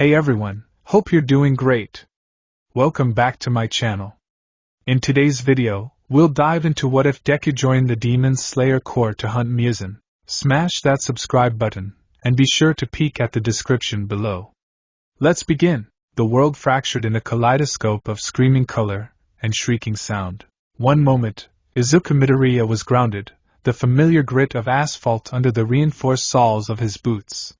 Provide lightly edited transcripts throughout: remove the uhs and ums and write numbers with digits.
Hey everyone, hope you're doing great. Welcome back to my channel. In today's video, we'll dive into what if Deku joined the Demon Slayer Corps to hunt Muzan. Smash that subscribe button, and be sure to peek at the description below. Let's begin. The world fractured in a kaleidoscope of screaming color and shrieking sound. One moment, Izuku Midoriya was grounded, the familiar grit of asphalt under the reinforced soles of his boots.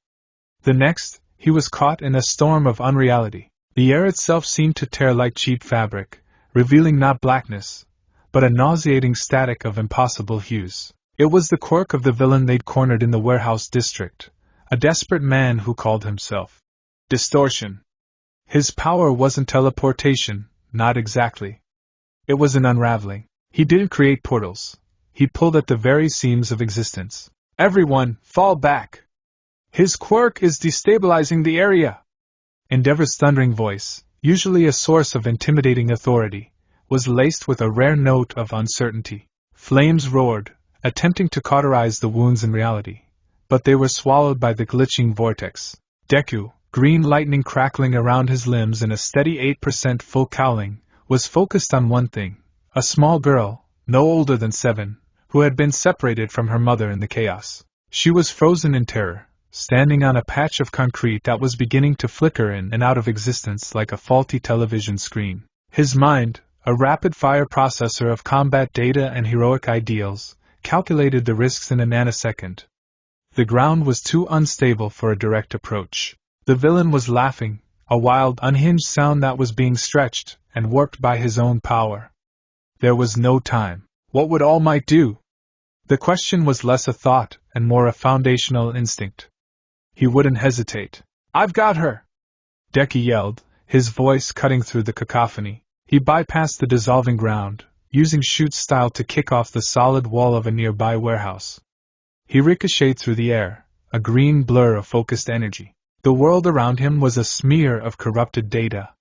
The next, he was caught in a storm of unreality. The air itself seemed to tear like cheap fabric, revealing not blackness, but a nauseating static of impossible hues. It was the quirk of the villain they'd cornered in the warehouse district, a desperate man who called himself Distortion. His power wasn't teleportation, not exactly. It was an unraveling. He didn't create portals. He pulled at the very seams of existence. Everyone, fall back! His quirk is destabilizing the area! Endeavor's thundering voice, usually a source of intimidating authority, was laced with a rare note of uncertainty. Flames roared, attempting to cauterize the wounds in reality, but they were swallowed by the glitching vortex. Deku, green lightning crackling around his limbs in a steady 8% full cowling, was focused on one thing: a small girl, no older than 7, who had been separated from her mother in the chaos. She was frozen in terror, standing on a patch of concrete that was beginning to flicker in and out of existence like a faulty television screen. His mind, a rapid-fire processor of combat data and heroic ideals, calculated the risks in a nanosecond. The ground was too unstable for a direct approach. The villain was laughing, a wild, unhinged sound that was being stretched and warped by his own power. There was no time. What would All Might do? The question was less a thought and more a foundational instinct. He wouldn't hesitate. I've got her! Deku yelled, his voice cutting through the cacophony. He bypassed the dissolving ground, using shoot style to kick off the solid wall of a nearby warehouse. He ricocheted through the air, a green blur of focused energy. The world around him was a smear of corrupted data.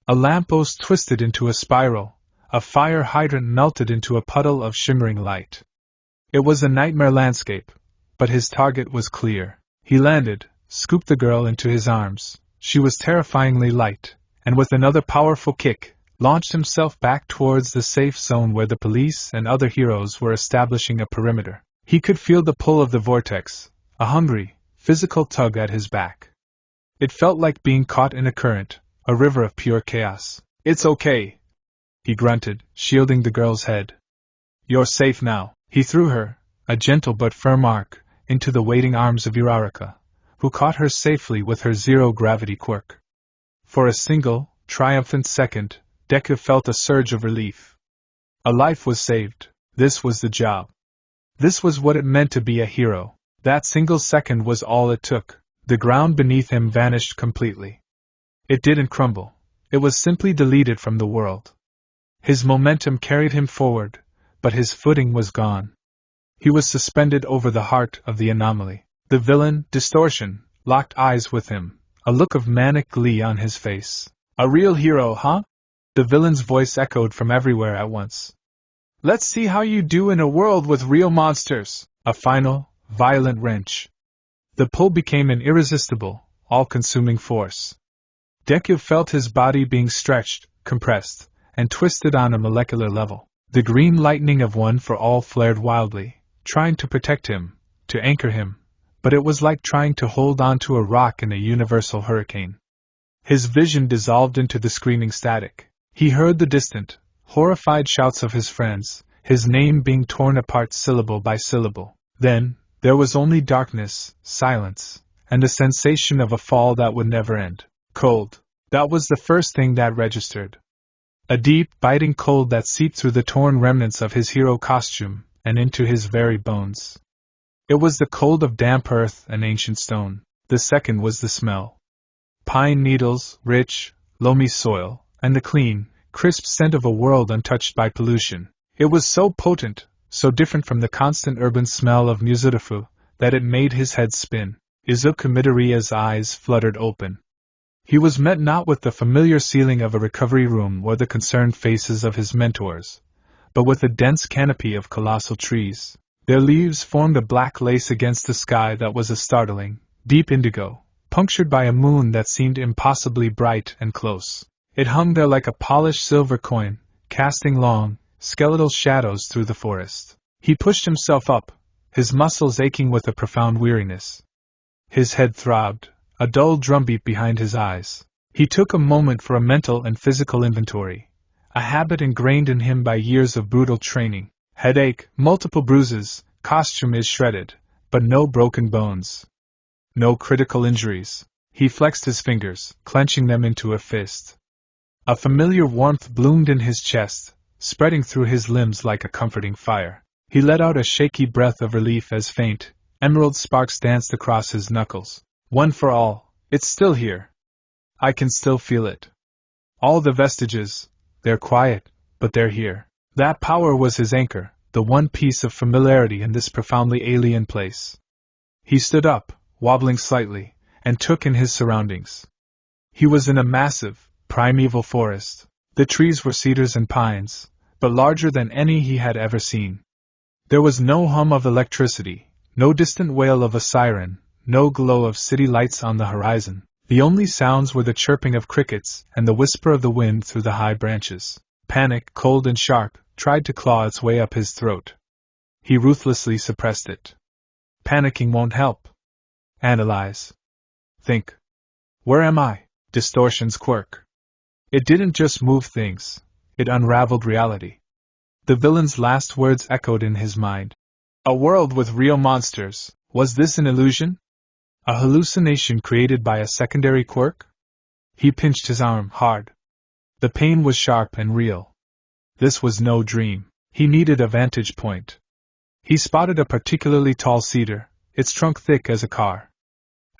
A lamppost twisted into a spiral, a fire hydrant melted into a puddle of shimmering light. It was a nightmare landscape, but his target was clear. He landed, scooped the girl into his arms. She was terrifyingly light, and with another powerful kick, launched himself back towards the safe zone where the police and other heroes were establishing a perimeter. He could feel the pull of the vortex, a hungry, physical tug at his back. It felt like being caught in a current, a river of pure chaos. It's okay, he grunted, shielding the girl's head. You're safe now. He threw her, a gentle but firm arc, into the waiting arms of Uraraka, who caught her safely with her zero-gravity quirk. For a single, triumphant second, Deku felt a surge of relief. A life was saved. This was the job. This was what it meant to be a hero. That single second was all it took. The ground beneath him vanished completely. It didn't crumble. It was simply deleted from the world. His momentum carried him forward, but his footing was gone. He was suspended over the heart of the anomaly. The villain, Distortion, locked eyes with him, a look of manic glee on his face. A real hero, huh? The villain's voice echoed from everywhere at once. Let's see how you do in a world with real monsters. A final, violent wrench. The pull became an irresistible, all-consuming force. Deku felt his body being stretched, compressed, and twisted on a molecular level. The green lightning of One for All flared wildly, trying to protect him, to anchor him, but it was like trying to hold onto a rock in a universal hurricane. His vision dissolved into the screaming static. He heard the distant, horrified shouts of his friends, his name being torn apart syllable by syllable. Then, there was only darkness, silence, and the sensation of a fall that would never end. Cold. That was the first thing that registered. A deep, biting cold that seeped through the torn remnants of his hero costume and into his very bones. It was the cold of damp earth and ancient stone. The second was the smell. Pine needles, rich, loamy soil, and the clean, crisp scent of a world untouched by pollution. It was so potent, so different from the constant urban smell of Muzurifu, that it made his head spin. Izuku Midoriya's eyes fluttered open. He was met not with the familiar ceiling of a recovery room or the concerned faces of his mentors, but with a dense canopy of colossal trees. Their leaves formed a black lace against the sky that was a startling, deep indigo, punctured by a moon that seemed impossibly bright and close. It hung there like a polished silver coin, casting long, skeletal shadows through the forest. He pushed himself up, his muscles aching with a profound weariness. His head throbbed, a dull drumbeat behind his eyes. He took a moment for a mental and physical inventory, a habit ingrained in him by years of brutal training. Headache, multiple bruises, costume is shredded, but no broken bones. No critical injuries. He flexed his fingers, clenching them into a fist. A familiar warmth bloomed in his chest, spreading through his limbs like a comforting fire. He let out a shaky breath of relief as faint, emerald sparks danced across his knuckles. One for all, it's still here. I can still feel it. All the vestiges, they're quiet, but they're here. That power was his anchor, the one piece of familiarity in this profoundly alien place. He stood up, wobbling slightly, and took in his surroundings. He was in a massive, primeval forest. The trees were cedars and pines, but larger than any he had ever seen. There was no hum of electricity, no distant wail of a siren, no glow of city lights on the horizon. The only sounds were the chirping of crickets and the whisper of the wind through the high branches. Panic, cold and sharp, tried to claw its way up his throat. He ruthlessly suppressed it. Panicking won't help. Analyze. Think. Where am I? Distortion's quirk. It didn't just move things, it unraveled reality. The villain's last words echoed in his mind. A world with real monsters. Was this an illusion? A hallucination created by a secondary quirk? He pinched his arm hard. The pain was sharp and real. This was no dream. He needed a vantage point. He spotted a particularly tall cedar, its trunk thick as a car.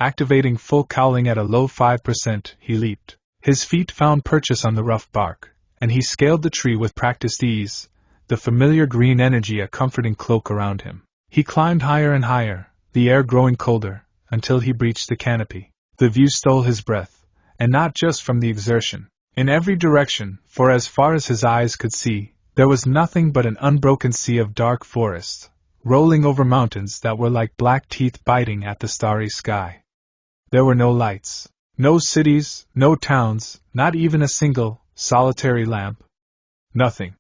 Activating full cowling at a low 5%, he leaped. His feet found purchase on the rough bark, and he scaled the tree with practiced ease, the familiar green energy a comforting cloak around him. He climbed higher and higher, the air growing colder, until he breached the canopy. The view stole his breath, and not just from the exertion. In every direction, for as far as his eyes could see, there was nothing but an unbroken sea of dark forest, rolling over mountains that were like black teeth biting at the starry sky. There were no lights, no cities, no towns, not even a single, solitary lamp. Nothing.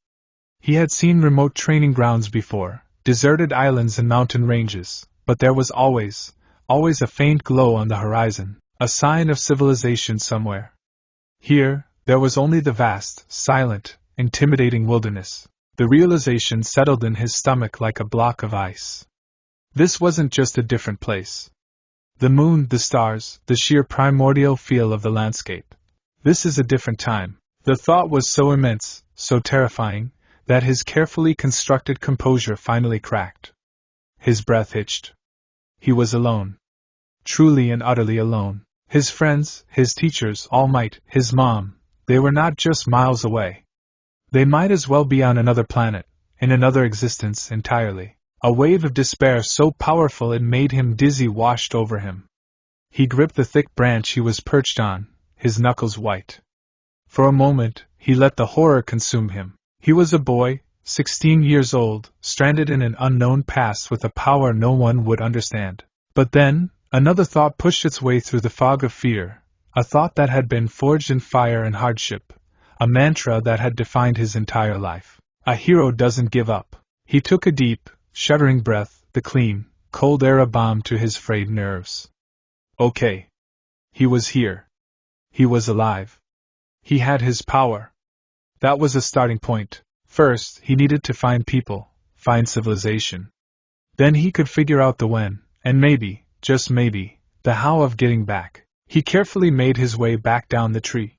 He had seen remote training grounds before, deserted islands and mountain ranges, but there was always a faint glow on the horizon, a sign of civilization somewhere. Here, there was only the vast, silent, intimidating wilderness. The realization settled in his stomach like a block of ice. This wasn't just a different place. The moon, the stars, the sheer primordial feel of the landscape. This is a different time. The thought was so immense, so terrifying, that his carefully constructed composure finally cracked. His breath hitched. He was alone. Truly and utterly alone. His friends, his teachers, All Might, his mom, they were not just miles away. They might as well be on another planet, in another existence entirely. A wave of despair so powerful it made him dizzy washed over him. He gripped the thick branch he was perched on, his knuckles white. For a moment, he let the horror consume him. He was a boy, 16 years old, stranded in an unknown past with a power no one would understand. But then, another thought pushed its way through the fog of fear, a thought that had been forged in fire and hardship, a mantra that had defined his entire life. A hero doesn't give up. He took a deep, shuddering breath, the clean, cold air a balm to his frayed nerves. Okay. He was here. He was alive. He had his power. That was a starting point. First, he needed to find people, find civilization. Then he could figure out the when, and maybe, just maybe, the how of getting back. He carefully made his way back down the tree.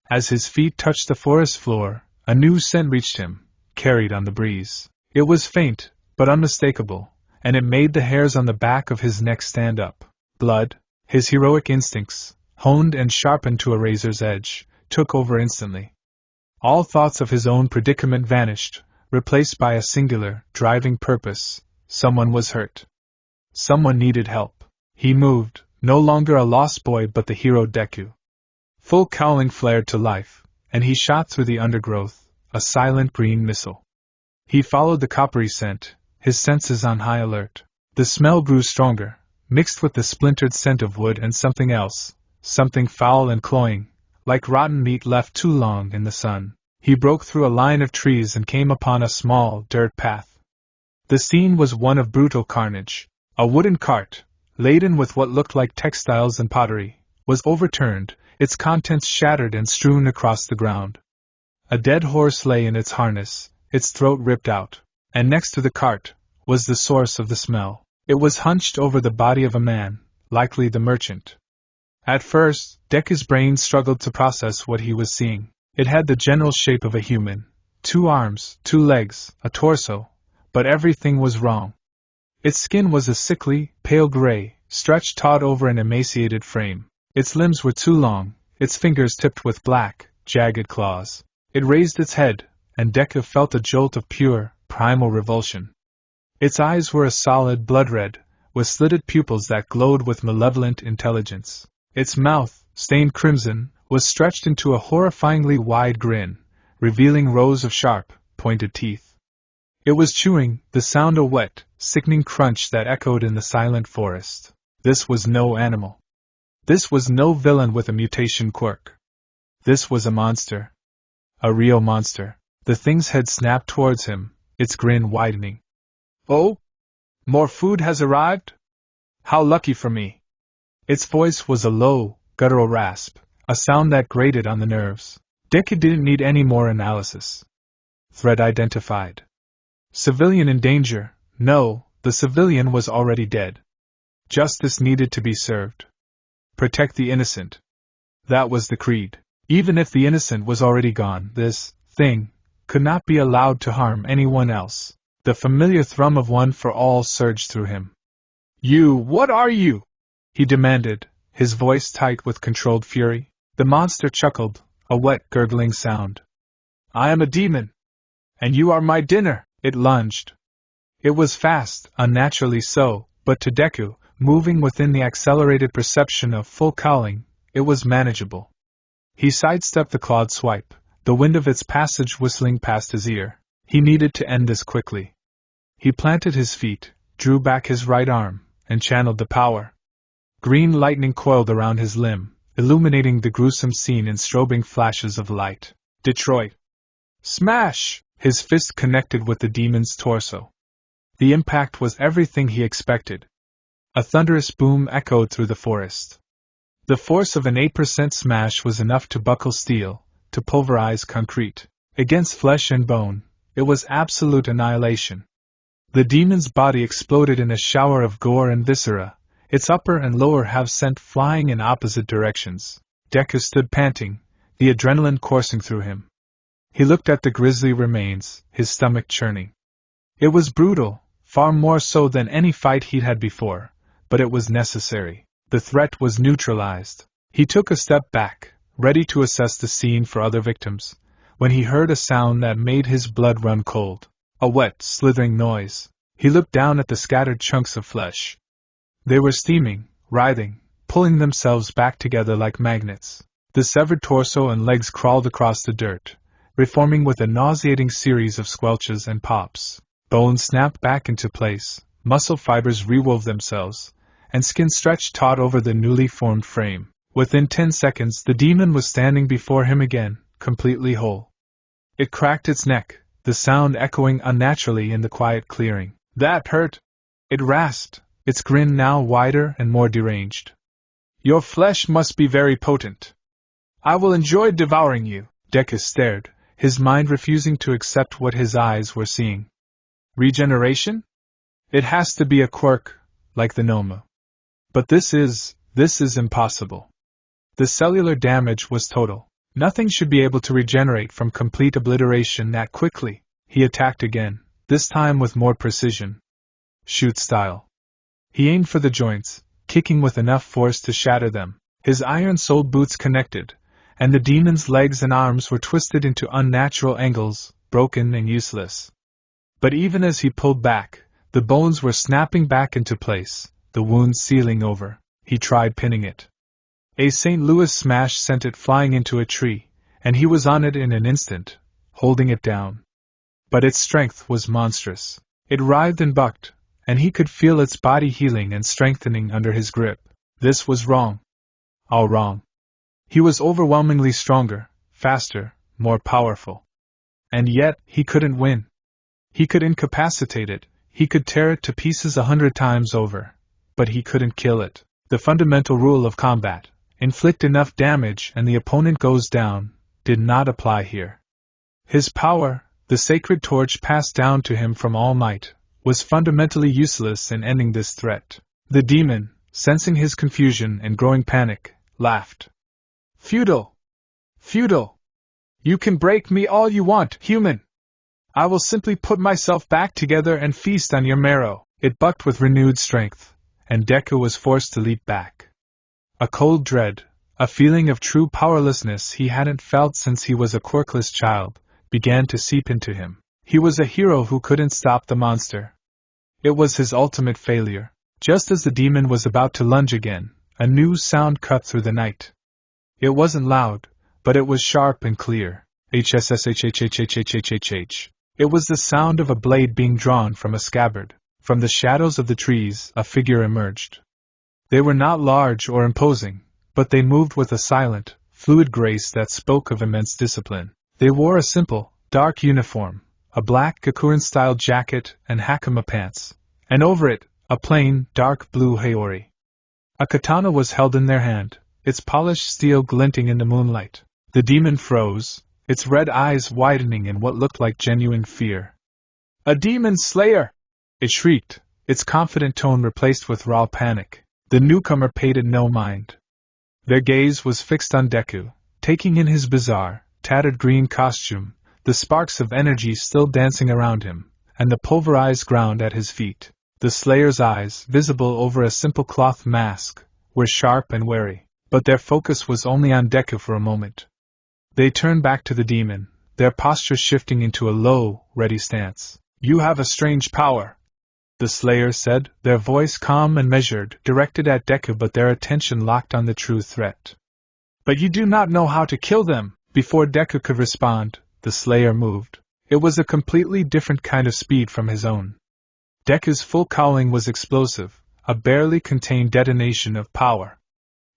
As his feet touched the forest floor, a new scent reached him, carried on the breeze. It was faint, but unmistakable, and it made the hairs on the back of his neck stand up. Blood, his heroic instincts, honed and sharpened to a razor's edge, took over instantly. All thoughts of his own predicament vanished, replaced by a singular, driving purpose. Someone was hurt. Someone needed help. He moved, no longer a lost boy but the hero Deku. Full cowling flared to life, and he shot through the undergrowth, a silent green missile. He followed the coppery scent, his senses on high alert. The smell grew stronger, mixed with the splintered scent of wood and something else, something foul and cloying, like rotten meat left too long in the sun. He broke through a line of trees and came upon a small, dirt path. The scene was one of brutal carnage. A wooden cart, laden with what looked like textiles and pottery, was overturned, its contents shattered and strewn across the ground. A dead horse lay in its harness, its throat ripped out, and next to the cart was the source of the smell. It was hunched over the body of a man, likely the merchant. At first, Deku's brain struggled to process what he was seeing. It had the general shape of a human, 2 arms, 2 legs, a torso, but everything was wrong. Its skin was a sickly, pale gray, stretched taut over an emaciated frame. Its limbs were too long, its fingers tipped with black, jagged claws. It raised its head, and Deku felt a jolt of pure, primal revulsion. Its eyes were a solid blood red, with slitted pupils that glowed with malevolent intelligence. Its mouth, stained crimson, was stretched into a horrifyingly wide grin, revealing rows of sharp, pointed teeth. It was chewing, the sound a wet, sickening crunch that echoed in the silent forest. This was no animal. This was no villain with a mutation quirk. This was a monster. A real monster. The thing's head snapped towards him, its grin widening. "Oh? More food has arrived? How lucky for me!" Its voice was a low, guttural rasp, a sound that grated on the nerves. Deku didn't need any more analysis. Threat identified. Civilian in danger. No, the civilian was already dead. Justice needed to be served. Protect the innocent. That was the creed. Even if the innocent was already gone, this thing could not be allowed to harm anyone else. The familiar thrum of one for all surged through him. What are you?" he demanded, his voice tight with controlled fury. The monster chuckled, a wet, gurgling sound. "I am a demon. And you are my dinner." It lunged. It was fast, unnaturally so, but to Deku, moving within the accelerated perception of full cowling, it was manageable. He sidestepped the clawed swipe, the wind of its passage whistling past his ear. He needed to end this quickly. He planted his feet, drew back his right arm, and channeled the power. Green lightning coiled around his limb, illuminating the gruesome scene in strobing flashes of light. Detroit. Smash! His fist connected with the demon's torso. The impact was everything he expected. A thunderous boom echoed through the forest. The force of an 8% smash was enough to buckle steel, to pulverize concrete. Against flesh and bone, it was absolute annihilation. The demon's body exploded in a shower of gore and viscera, its upper and lower halves sent flying in opposite directions. Deku stood panting, the adrenaline coursing through him. He looked at the grisly remains, his stomach churning. It was brutal, far more so than any fight he'd had before, but it was necessary. The threat was neutralized. He took a step back, ready to assess the scene for other victims, when he heard a sound that made his blood run cold. A wet, slithering noise. He looked down at the scattered chunks of flesh. They were steaming, writhing, pulling themselves back together like magnets. The severed torso and legs crawled across the dirt, reforming with a nauseating series of squelches and pops. Bones snapped back into place, muscle fibers rewove themselves, and skin stretched taut over the newly formed frame. Within 10 seconds, the demon was standing before him again, completely whole. It cracked its neck, the sound echoing unnaturally in the quiet clearing. "That hurt!" It rasped, its grin now wider and more deranged. "Your flesh must be very potent. I will enjoy devouring you." Deku stared, his mind refusing to accept what his eyes were seeing. Regeneration? It has to be a quirk, like the Noma. But this is impossible. The cellular damage was total. Nothing should be able to regenerate from complete obliteration that quickly. He attacked again, this time with more precision. Shoot style. He aimed for the joints, kicking with enough force to shatter them. His iron-soled boots connected, and the demon's legs and arms were twisted into unnatural angles, broken and useless. But even as he pulled back, the bones were snapping back into place, the wound sealing over. He tried pinning it. A St. Louis smash sent it flying into a tree, and he was on it in an instant, holding it down. But its strength was monstrous. It writhed and bucked, and he could feel its body healing and strengthening under his grip. This was wrong. All wrong. He was overwhelmingly stronger, faster, more powerful. And yet, he couldn't win. He could incapacitate it, he could tear it to pieces 100 times over, but he couldn't kill it. The fundamental rule of combat, inflict enough damage and the opponent goes down, did not apply here. His power, the sacred torch passed down to him from All Might, was fundamentally useless in ending this threat. The demon, sensing his confusion and growing panic, laughed. Futile! Futile! You can break me all you want, human! I will simply put myself back together and feast on your marrow. It bucked with renewed strength, and Deku was forced to leap back. A cold dread, a feeling of true powerlessness he hadn't felt since he was a quirkless child, began to seep into him. He was a hero who couldn't stop the monster. It was his ultimate failure. Just as the demon was about to lunge again, a new sound cut through the night. It wasn't loud, but it was sharp and clear. HSSHHHHHHHH. It was the sound of a blade being drawn from a scabbard. From the shadows of the trees, a figure emerged. They were not large or imposing, but they moved with a silent, fluid grace that spoke of immense discipline. They wore a simple, dark uniform, a black Gakurin-style jacket and hakama pants, and over it, a plain, dark blue haori. A katana was held in their hand, its polished steel glinting in the moonlight. The demon froze, its red eyes widening in what looked like genuine fear. A demon slayer! It shrieked, its confident tone replaced with raw panic. The newcomer paid it no mind. Their gaze was fixed on Deku, taking in his bizarre, tattered green costume, the sparks of energy still dancing around him, and the pulverized ground at his feet. The Slayer's eyes, visible over a simple cloth mask, were sharp and wary, but their focus was only on Deku for a moment. They turned back to the demon, their posture shifting into a low, ready stance. You have a strange power, the Slayer said, their voice calm and measured, directed at Deku, but their attention locked on the true threat. But you do not know how to kill them. Before Deku could respond, the Slayer moved. It was a completely different kind of speed from his own. Deku's full cowling was explosive, a barely contained detonation of power.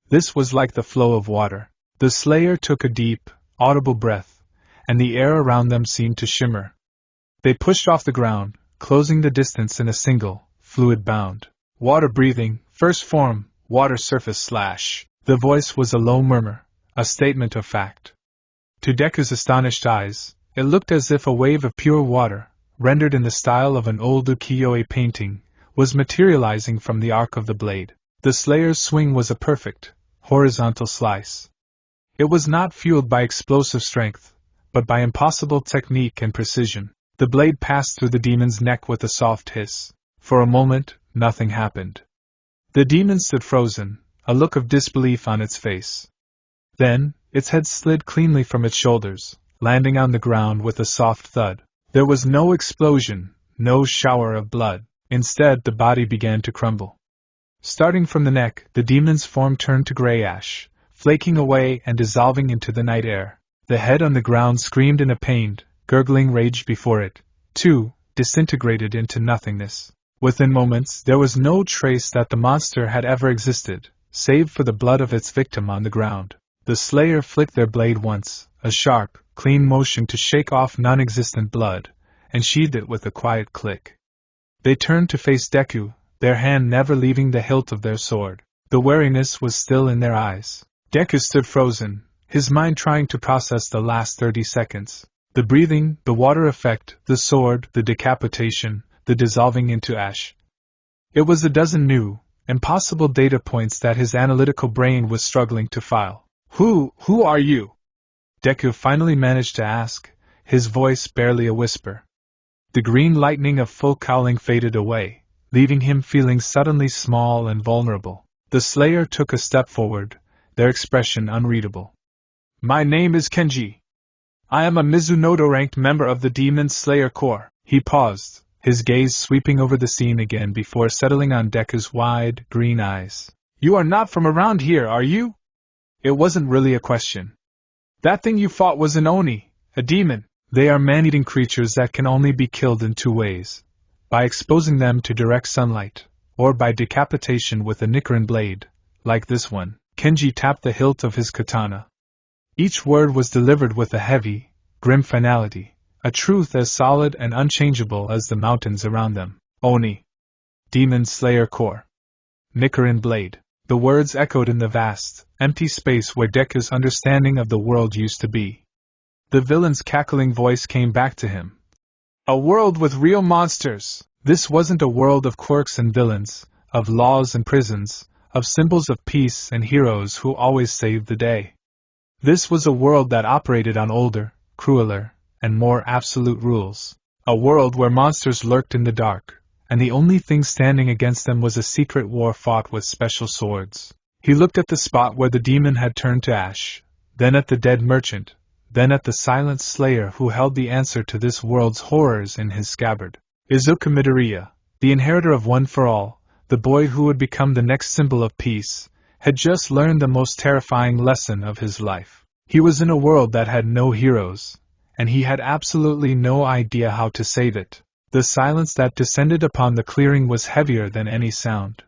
This was like the flow of water. The Slayer took a deep, audible breath, and the air around them seemed to shimmer. They pushed off the ground, closing the distance in a single, fluid bound. Water breathing, first form, water surface slash. The voice was a low murmur, a statement of fact. To Deku's astonished eyes, it looked as if a wave of pure water, rendered in the style of an old ukiyo-e painting, was materializing from the arc of the blade. The Slayer's swing was a perfect, horizontal slice. It was not fueled by explosive strength, but by impossible technique and precision. The blade passed through the demon's neck with a soft hiss. For a moment, nothing happened. The demon stood frozen, a look of disbelief on its face. Then, its head slid cleanly from its shoulders, landing on the ground with a soft thud. There was no explosion, no shower of blood. Instead, the body began to crumble. Starting from the neck, the demon's form turned to gray ash, flaking away and dissolving into the night air. The head on the ground screamed in a pained, gurgling rage before it, too, disintegrated into nothingness. Within moments, there was no trace that the monster had ever existed, save for the blood of its victim on the ground. The Slayer flicked their blade once, a sharp, clean motion to shake off non-existent blood, and sheathed it with a quiet click. They turned to face Deku, their hand never leaving the hilt of their sword. The wariness was still in their eyes. Deku stood frozen, his mind trying to process the last 30 seconds. The breathing, the water effect, the sword, the decapitation, the dissolving into ash. It was a dozen new, impossible data points that his analytical brain was struggling to file. Who are you? Deku finally managed to ask, his voice barely a whisper. The green lightning of full cowling faded away, leaving him feeling suddenly small and vulnerable. The Slayer took a step forward, their expression unreadable. My name is Kenji. I am a Mizunoto-ranked member of the Demon Slayer Corps. He paused, his gaze sweeping over the scene again before settling on Deku's wide, green eyes. You are not from around here, are you? It wasn't really a question. That thing you fought was an Oni, a demon. They are man-eating creatures that can only be killed in two ways. by exposing them to direct sunlight, or by decapitation with a Nichiren blade, like this one. Kenji tapped the hilt of his katana. Each word was delivered with a heavy, grim finality, a truth as solid and unchangeable as the mountains around them. Oni. Demon Slayer Core. Nichiren blade. The words echoed in the vast, empty space where Deku's understanding of the world used to be. The villain's cackling voice came back to him. A world with real monsters! This wasn't a world of quirks and villains, of laws and prisons, of symbols of peace and heroes who always saved the day. This was a world that operated on older, crueler, and more absolute rules. A world where monsters lurked in the dark, and the only thing standing against them was a secret war fought with special swords. He looked at the spot where the demon had turned to ash, then at the dead merchant, then at the silent slayer who held the answer to this world's horrors in his scabbard. Izuku Midoriya, the inheritor of One for All, the boy who would become the next symbol of peace, had just learned the most terrifying lesson of his life. He was in a world that had no heroes, and he had absolutely no idea how to save it. The silence that descended upon the clearing was heavier than any sound.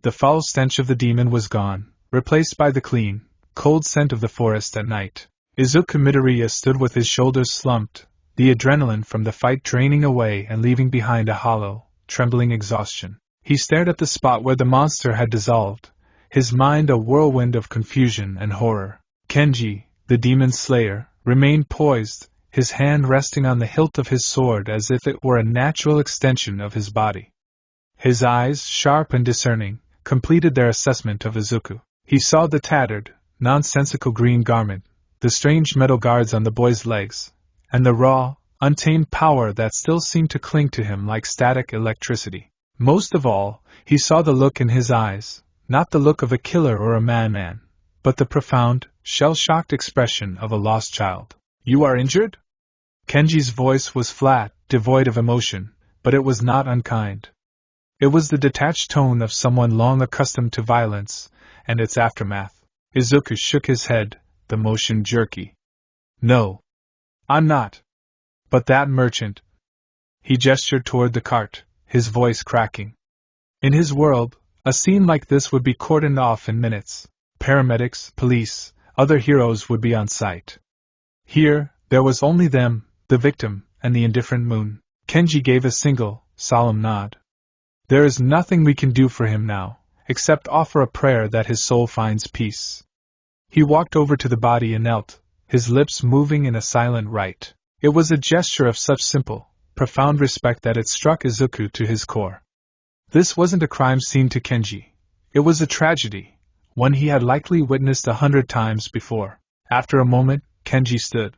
The foul stench of the demon was gone, replaced by the clean, cold scent of the forest at night. Izuku Midoriya stood with his shoulders slumped, the adrenaline from the fight draining away and leaving behind a hollow, trembling exhaustion. He stared at the spot where the monster had dissolved, his mind a whirlwind of confusion and horror. Kenji, the demon slayer, remained poised, his hand resting on the hilt of his sword as if it were a natural extension of his body. His eyes, sharp and discerning, completed their assessment of Izuku. He saw the tattered, nonsensical green garment, the strange metal guards on the boy's legs, and the raw, untamed power that still seemed to cling to him like static electricity. Most of all, he saw the look in his eyes, not the look of a killer or a madman, but the profound, shell-shocked expression of a lost child. You are injured? Kenji's voice was flat, devoid of emotion, but it was not unkind. It was the detached tone of someone long accustomed to violence and its aftermath. Izuku shook his head, the motion jerky. No. I'm not. But that merchant. He gestured toward the cart, his voice cracking. In his world, a scene like this would be cordoned off in minutes. Paramedics, police, other heroes would be on site. Here, there was only them, the victim, and the indifferent moon. Kenji gave a single, solemn nod. There is nothing we can do for him now, except offer a prayer that his soul finds peace. He walked over to the body and knelt, his lips moving in a silent rite. It was a gesture of such simple, profound respect that it struck Izuku to his core. This wasn't a crime scene to Kenji. It was a tragedy, one he had likely witnessed 100 times before. After a moment, Kenji stood.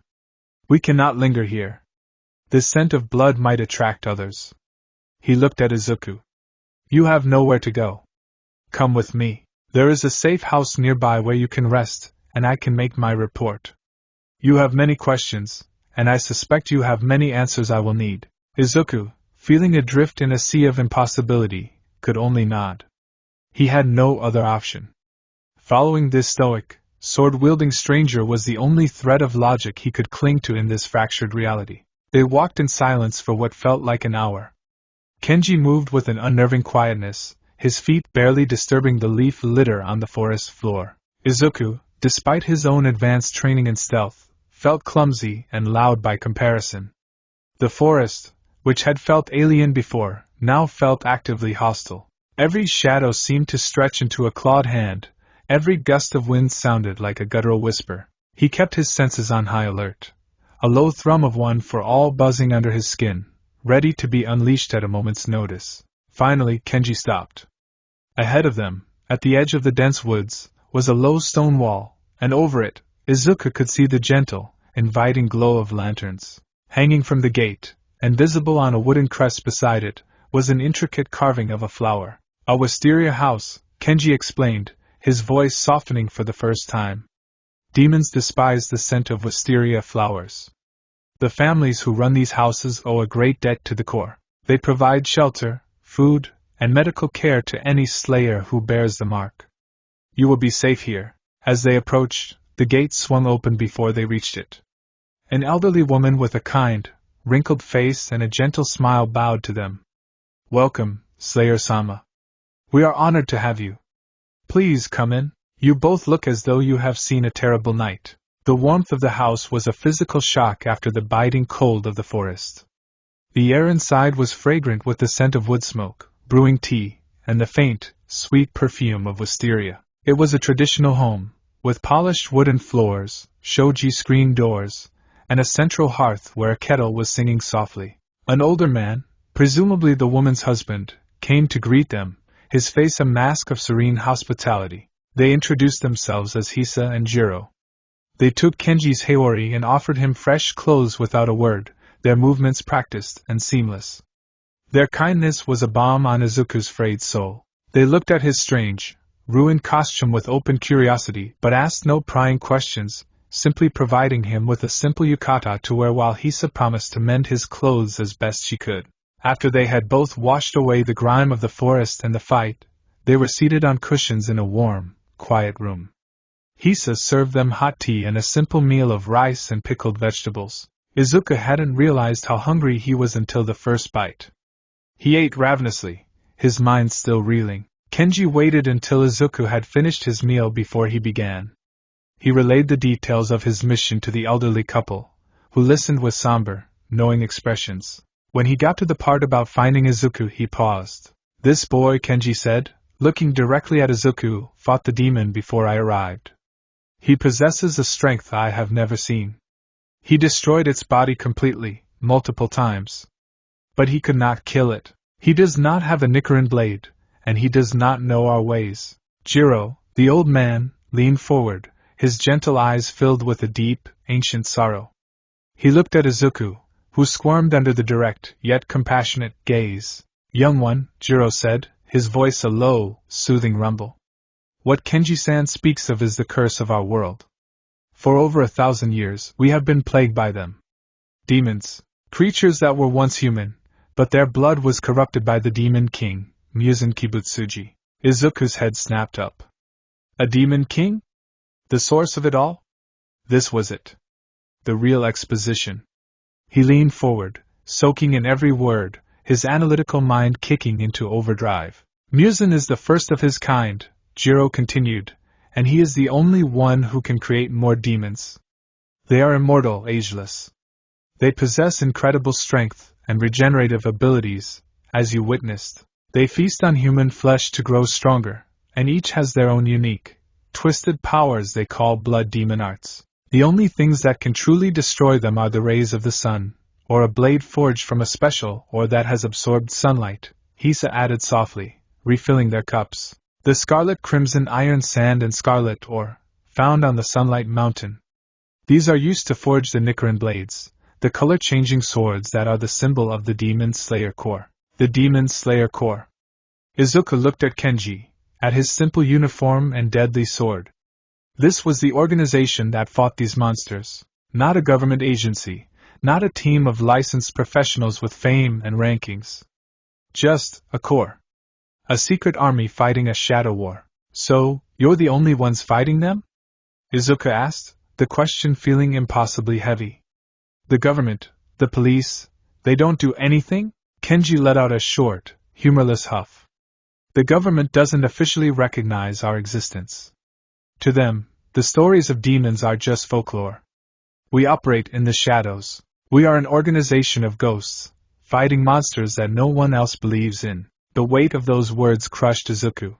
We cannot linger here. This scent of blood might attract others. He looked at Izuku. You have nowhere to go. Come with me. There is a safe house nearby where you can rest, and I can make my report. You have many questions, and I suspect you have many answers I will need. Izuku, feeling adrift in a sea of impossibility, could only nod. He had no other option. Following this stoic, sword-wielding stranger was the only thread of logic he could cling to in this fractured reality. They walked in silence for what felt like an hour. Kenji moved with an unnerving quietness, his feet barely disturbing the leaf litter on the forest floor. Izuku, despite his own advanced training in stealth, felt clumsy and loud by comparison. The forest, which had felt alien before, now felt actively hostile. Every shadow seemed to stretch into a clawed hand, every gust of wind sounded like a guttural whisper. He kept his senses on high alert, a low thrum of one for all buzzing under his skin, ready to be unleashed at a moment's notice. Finally, Kenji stopped. Ahead of them, at the edge of the dense woods, was a low stone wall, and over it, Izuku could see the gentle, inviting glow of lanterns. Hanging from the gate, and visible on a wooden crest beside it, was an intricate carving of a flower. A wisteria house, Kenji explained, his voice softening for the first time. Demons despise the scent of wisteria flowers. The families who run these houses owe a great debt to the core. They provide shelter, food, and medical care to any slayer who bears the mark. You will be safe here. As they approached, the gate swung open before they reached it. An elderly woman with a kind, wrinkled face and a gentle smile bowed to them. Welcome, Slayer-sama. We are honored to have you. Please come in. You both look as though you have seen a terrible night. The warmth of the house was a physical shock after the biting cold of the forest. The air inside was fragrant with the scent of wood smoke, brewing tea, and the faint, sweet perfume of wisteria. It was a traditional home, with polished wooden floors, shoji screen doors, and a central hearth where a kettle was singing softly. An older man, presumably the woman's husband, came to greet them, his face a mask of serene hospitality. They introduced themselves as Hisa and Jiro. They took Kenji's haori and offered him fresh clothes without a word, their movements practiced and seamless. Their kindness was a balm on Izuku's frayed soul. They looked at his strange, ruined costume with open curiosity but asked no prying questions, simply providing him with a simple yukata to wear while Hisa promised to mend his clothes as best she could. After they had both washed away the grime of the forest and the fight, they were seated on cushions in a warm, quiet room. Hisa served them hot tea and a simple meal of rice and pickled vegetables. Izuku hadn't realized how hungry he was until the first bite. He ate ravenously, his mind still reeling. Kenji waited until Izuku had finished his meal before he began. He relayed the details of his mission to the elderly couple, who listened with somber, knowing expressions. When he got to the part about finding Izuku, he paused. This boy, Kenji said, looking directly at Izuku, fought the demon before I arrived. He possesses a strength I have never seen. He destroyed its body completely, multiple times. But he could not kill it. He does not have a Nichiren blade, and he does not know our ways. Jiro, the old man, leaned forward, his gentle eyes filled with a deep, ancient sorrow. He looked at Izuku, who squirmed under the direct, yet compassionate, gaze. Young one, Jiro said, his voice a low, soothing rumble. What Kenji-san speaks of is the curse of our world. For over 1,000 years, we have been plagued by them. Demons, creatures that were once human, but their blood was corrupted by the demon king, Muzan Kibutsuji. Izuku's head snapped up. A demon king? The source of it all? This was it. The real exposition. He leaned forward, soaking in every word, his analytical mind kicking into overdrive. Muzan is the first of his kind, Jiro continued, and he is the only one who can create more demons. They are immortal, ageless. They possess incredible strength and regenerative abilities, as you witnessed. They feast on human flesh to grow stronger, and each has their own unique, twisted powers they call blood demon arts. The only things that can truly destroy them are the rays of the sun, or a blade forged from a special or that has absorbed sunlight, Hisa added softly, refilling their cups. The scarlet crimson iron sand and scarlet ore, found on the Sunlight Mountain. These are used to forge the Nichiren blades, the color-changing swords that are the symbol of the Demon Slayer Corps. The Demon Slayer Corps. Izuku looked at Kenji, at his simple uniform and deadly sword. This was the organization that fought these monsters, not a government agency, not a team of licensed professionals with fame and rankings. Just a corps. A secret army fighting a shadow war. So, you're the only ones fighting them? Izuku asked, the question feeling impossibly heavy. The government, the police, they don't do anything? Kenji let out a short, humorless huff. The government doesn't officially recognize our existence. To them, the stories of demons are just folklore. We operate in the shadows. We are an organization of ghosts, fighting monsters that no one else believes in. The weight of those words crushed Izuku.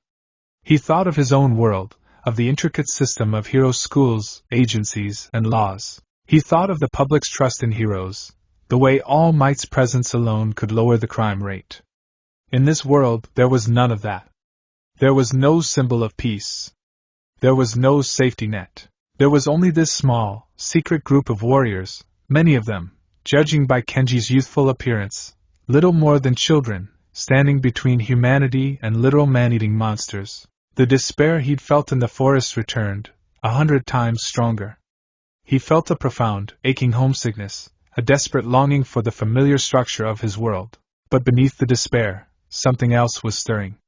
He thought of his own world, of the intricate system of hero schools, agencies, and laws. He thought of the public's trust in heroes, the way All Might's presence alone could lower the crime rate. In this world, there was none of that. There was no symbol of peace. There was no safety net. There was only this small, secret group of warriors, many of them, judging by Kenji's youthful appearance, little more than children, standing between humanity and literal man-eating monsters. The despair he'd felt in the forest returned, 100 times stronger. He felt a profound, aching homesickness, a desperate longing for the familiar structure of his world. But beneath the despair, something else was stirring.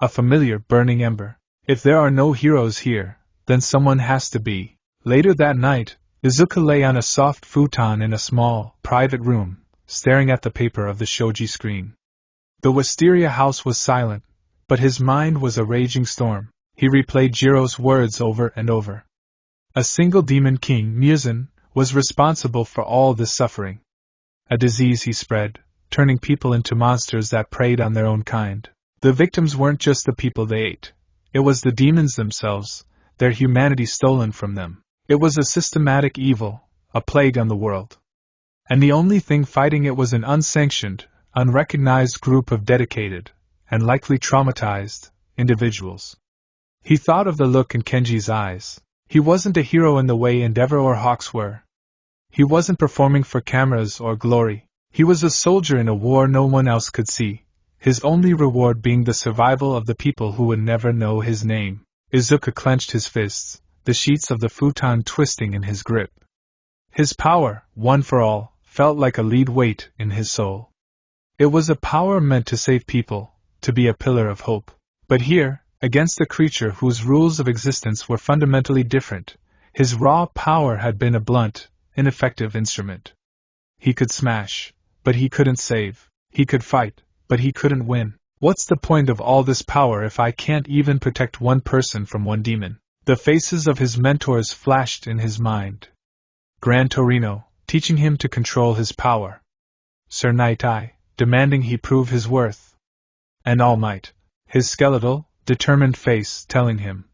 A familiar burning ember. If there are no heroes here, then someone has to be. Later that night, Izuku lay on a soft futon in a small, private room, staring at the paper of the shoji screen. The wisteria house was silent, but his mind was a raging storm. He replayed Jiro's words over and over. A single demon king, Muzan, was responsible for all this suffering. A disease he spread, turning people into monsters that preyed on their own kind. The victims weren't just the people they ate. It was the demons themselves, their humanity stolen from them. It was a systematic evil, a plague on the world. And the only thing fighting it was an unsanctioned, unrecognized group of dedicated, and likely traumatized, individuals. He thought of the look in Kenji's eyes. He wasn't a hero in the way Endeavor or Hawks were. He wasn't performing for cameras or glory. He was a soldier in a war no one else could see, his only reward being the survival of the people who would never know his name. Izuku clenched his fists, the sheets of the futon twisting in his grip. His power, one for all, felt like a lead weight in his soul. It was a power meant to save people, to be a pillar of hope. But here, against a creature whose rules of existence were fundamentally different, his raw power had been a blunt, ineffective instrument. He could smash, but he couldn't save. He could fight, but he couldn't win. What's the point of all this power if I can't even protect one person from one demon? The faces of his mentors flashed in his mind. Gran Torino, teaching him to control his power. Sir Night Eye, demanding he prove his worth. And All Might, his skeletal, determined face telling him,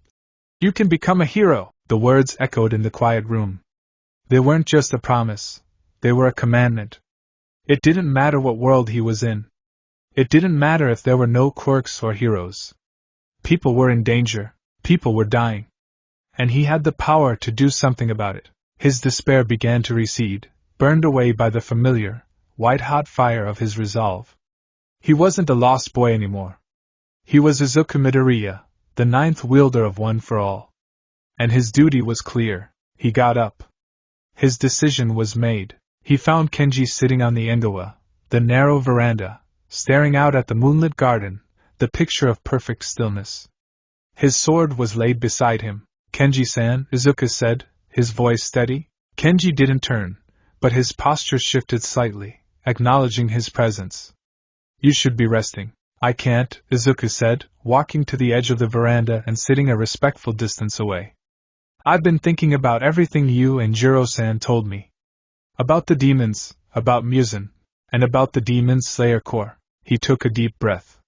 "You can become a hero." The words echoed in the quiet room. They weren't just a promise, they were a commandment. It didn't matter what world he was in. It didn't matter if there were no quirks or heroes. People were in danger, people were dying. And he had the power to do something about it. His despair began to recede, burned away by the familiar, white-hot fire of his resolve. He wasn't a lost boy anymore. He was Izuku Midoriya, the ninth wielder of One for All. And his duty was clear. He got up. His decision was made. He found Kenji sitting on the engawa, the narrow veranda, staring out at the moonlit garden, the picture of perfect stillness. His sword was laid beside him. "Kenji-san," Izuku said, his voice steady. Kenji didn't turn, but his posture shifted slightly, acknowledging his presence. "You should be resting." "I can't," Izuku said, walking to the edge of the veranda and sitting a respectful distance away. "I've been thinking about everything you and Jiro-san told me. About the demons, about Muzan, and about the Demon Slayer Corps." He took a deep breath.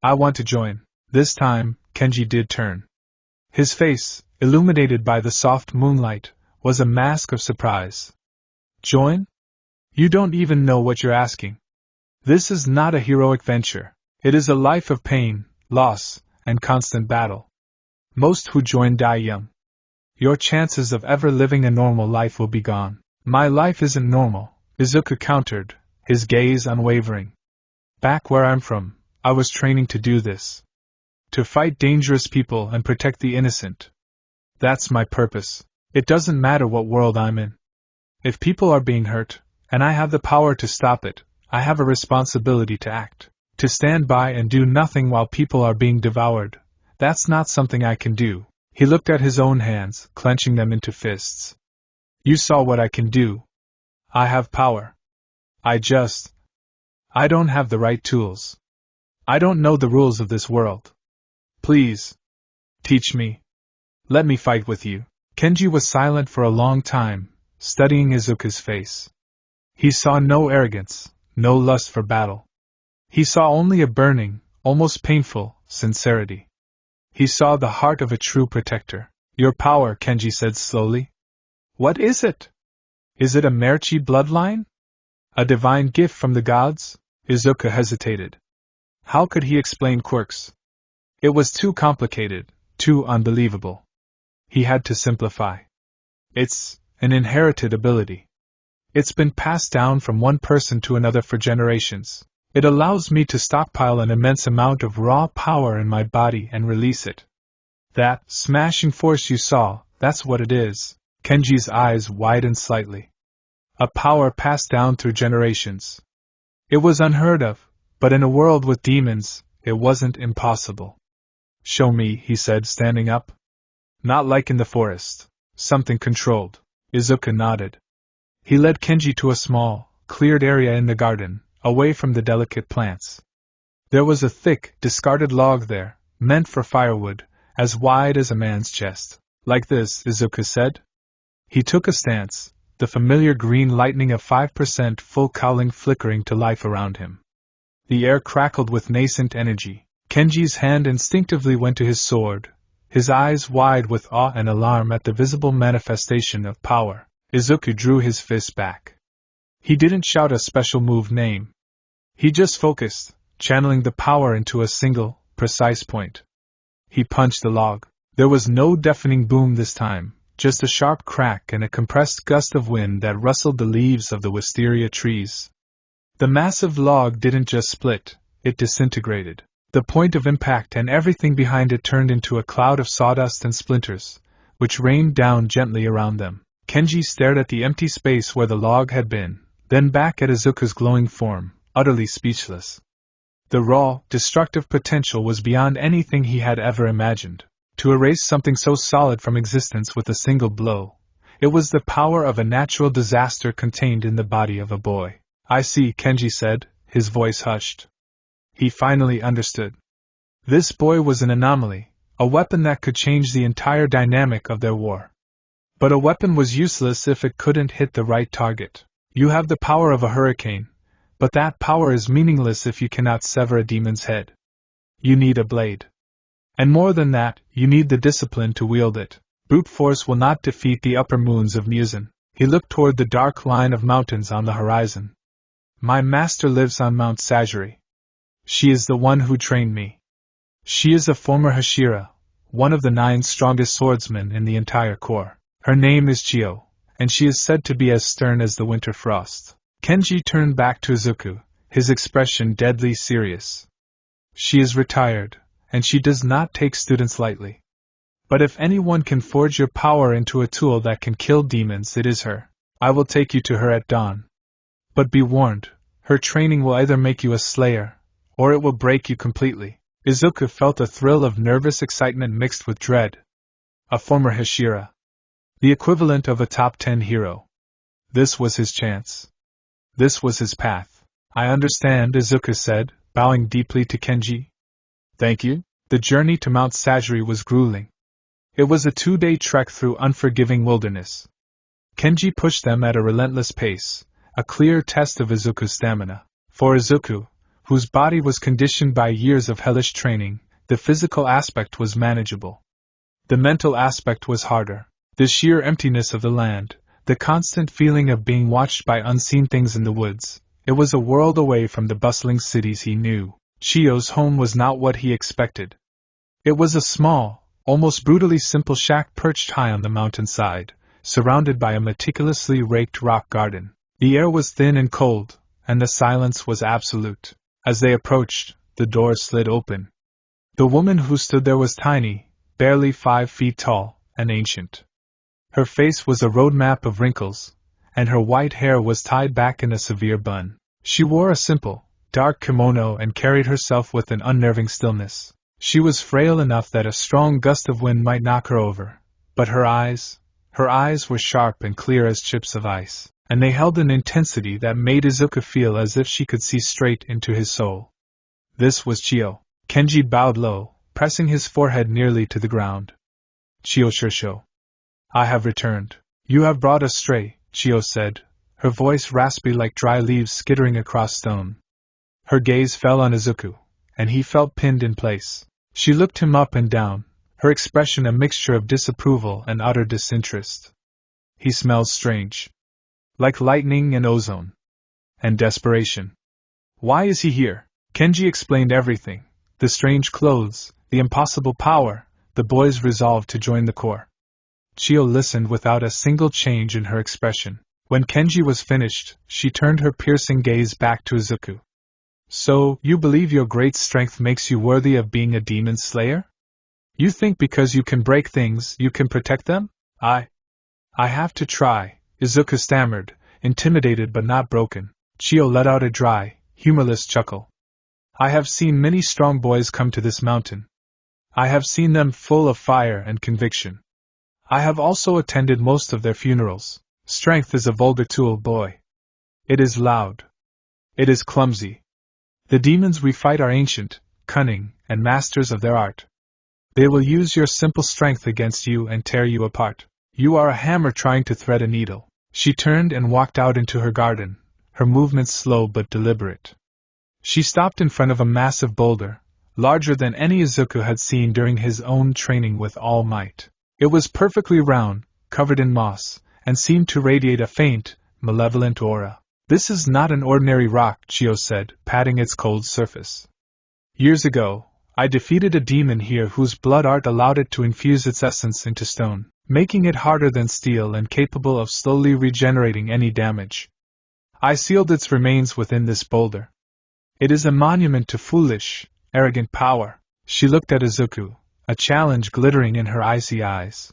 "I want to join." This time, Kenji did turn. His face, illuminated by the soft moonlight, was a mask of surprise. "Join? You don't even know what you're asking. This is not a heroic venture. It is a life of pain, loss, and constant battle. Most who join die young. Your chances of ever living a normal life will be gone." "My life isn't normal," Izuku countered, his gaze unwavering. "Back where I'm from, I was training to do this. To fight dangerous people and protect the innocent. That's my purpose. It doesn't matter what world I'm in. If people are being hurt, and I have the power to stop it, I have a responsibility to act. To stand by and do nothing while people are being devoured, that's not something I can do." He looked at his own hands, clenching them into fists. "You saw what I can do. I have power. I don't have the right tools. I don't know the rules of this world. Please, teach me. Let me fight with you." Kenji was silent for a long time, studying Izuku's face. He saw no arrogance, no lust for battle. He saw only a burning, almost painful, sincerity. He saw the heart of a true protector. "Your power," Kenji said slowly. "What is it? Is it a Merchi bloodline? A divine gift from the gods?" Izuku hesitated. How could he explain quirks? It was too complicated, too unbelievable. He had to simplify. "It's an inherited ability. It's been passed down from one person to another for generations. It allows me to stockpile an immense amount of raw power in my body and release it. That smashing force you saw, that's what it is." Kenji's eyes widened slightly. A power passed down through generations. It was unheard of, but in a world with demons, it wasn't impossible. "Show me," he said, standing up. "Not like in the forest. Something controlled." Izuku nodded. He led Kenji to a small, cleared area in the garden, away from the delicate plants. There was a thick, discarded log there, meant for firewood, as wide as a man's chest. Like this, Izuku said. He took a stance, the familiar green lightning of 5% full cowling flickering to life around him. The air crackled with nascent energy. Kenji's hand instinctively went to his sword, his eyes wide with awe and alarm at the visible manifestation of power. Izuku drew his fist back. He didn't shout a special move name. He just focused, channeling the power into a single, precise point. He punched the log. There was no deafening boom this time, just a sharp crack and a compressed gust of wind that rustled the leaves of the wisteria trees. The massive log didn't just split, it disintegrated. The point of impact and everything behind it turned into a cloud of sawdust and splinters, which rained down gently around them. Kenji stared at the empty space where the log had been, then back at Izuku's glowing form, utterly speechless. The raw, destructive potential was beyond anything he had ever imagined. To erase something so solid from existence with a single blow, it was the power of a natural disaster contained in the body of a boy. I see, Kenji said, his voice hushed. He finally understood. This boy was an anomaly, a weapon that could change the entire dynamic of their war. But a weapon was useless if it couldn't hit the right target. You have the power of a hurricane, but that power is meaningless if you cannot sever a demon's head. You need a blade. And more than that, you need the discipline to wield it. Brute force will not defeat the upper moons of Muzan. He looked toward the dark line of mountains on the horizon. My master lives on Mount Sajiri. She is the one who trained me. She is a former Hashira, one of the 9 strongest swordsmen in the entire corps. Her name is Chio, and she is said to be as stern as the winter frost. Kenji turned back to Izuku, his expression deadly serious. She is retired, and she does not take students lightly. But if anyone can forge your power into a tool that can kill demons, it is her. I will take you to her at dawn. But be warned, her training will either make you a slayer, or it will break you completely. Izuku felt a thrill of nervous excitement mixed with dread. A former Hashira. The equivalent of a top 10 hero. This was his chance. This was his path. I understand, Izuku said, bowing deeply to Kenji. Thank you. The journey to Mount Sajiri was grueling. It was a 2-day trek through unforgiving wilderness. Kenji pushed them at a relentless pace, a clear test of Izuku's stamina. For Izuku, whose body was conditioned by years of hellish training, the physical aspect was manageable. The mental aspect was harder. The sheer emptiness of the land, the constant feeling of being watched by unseen things in the woods. It was a world away from the bustling cities he knew. Chio's home was not what he expected. It was a small, almost brutally simple shack perched high on the mountainside, surrounded by a meticulously raked rock garden. The air was thin and cold, and the silence was absolute. As they approached, the door slid open. The woman who stood there was tiny, barely 5 feet tall, and ancient. Her face was a roadmap of wrinkles, and her white hair was tied back in a severe bun. She wore a simple, dark kimono and carried herself with an unnerving stillness. She was frail enough that a strong gust of wind might knock her over, but her eyes were sharp and clear as chips of ice, and they held an intensity that made Izuku feel as if she could see straight into his soul. This was Chio. Kenji bowed low, pressing his forehead nearly to the ground. Chio Shirsho. I have returned. You have brought us stray, Chio said, her voice raspy like dry leaves skittering across stone. Her gaze fell on Izuku, and he felt pinned in place. She looked him up and down, her expression a mixture of disapproval and utter disinterest. He smells strange. Like lightning and ozone. And desperation. Why is he here? Kenji explained everything. The strange clothes, the impossible power, the boy's resolve to join the corps. Chio listened without a single change in her expression. When Kenji was finished, she turned her piercing gaze back to Izuku. So, you believe your great strength makes you worthy of being a demon slayer? You think because you can break things, you can protect them? I have to try, Izuku stammered, intimidated but not broken. Chio let out a dry, humorless chuckle. I have seen many strong boys come to this mountain. I have seen them full of fire and conviction. I have also attended most of their funerals. Strength is a vulgar tool, boy. It is loud. It is clumsy. The demons we fight are ancient, cunning, and masters of their art. They will use your simple strength against you and tear you apart. You are a hammer trying to thread a needle. She turned and walked out into her garden, her movements slow but deliberate. She stopped in front of a massive boulder, larger than any Izuku had seen during his own training with All Might. It was perfectly round, covered in moss, and seemed to radiate a faint, malevolent aura. "This is not an ordinary rock," Chio said, patting its cold surface. "Years ago, I defeated a demon here whose blood art allowed it to infuse its essence into stone, making it harder than steel and capable of slowly regenerating any damage. I sealed its remains within this boulder. It is a monument to foolish, arrogant power." She looked at Izuku, a challenge glittering in her icy eyes.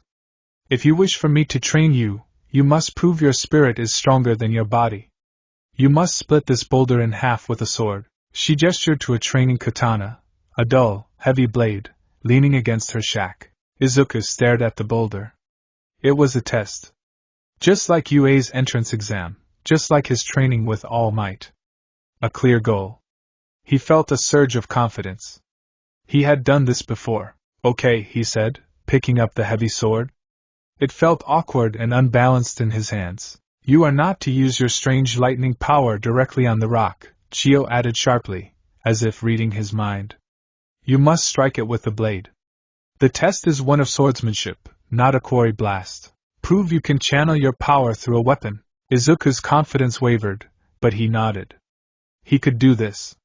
"If you wish for me to train you, you must prove your spirit is stronger than your body. You must split this boulder in half with a sword." She gestured to a training katana, a dull, heavy blade, leaning against her shack. Izuku stared at the boulder. It was a test. Just like UA's entrance exam, just like his training with All Might. A clear goal. He felt a surge of confidence. He had done this before. "Okay," he said, picking up the heavy sword. It felt awkward and unbalanced in his hands. "You are not to use your strange lightning power directly on the rock," Chio added sharply, as if reading his mind. "You must strike it with the blade. The test is one of swordsmanship, not a quarry blast. Prove you can channel your power through a weapon." Izuku's confidence wavered, but he nodded. He could do this.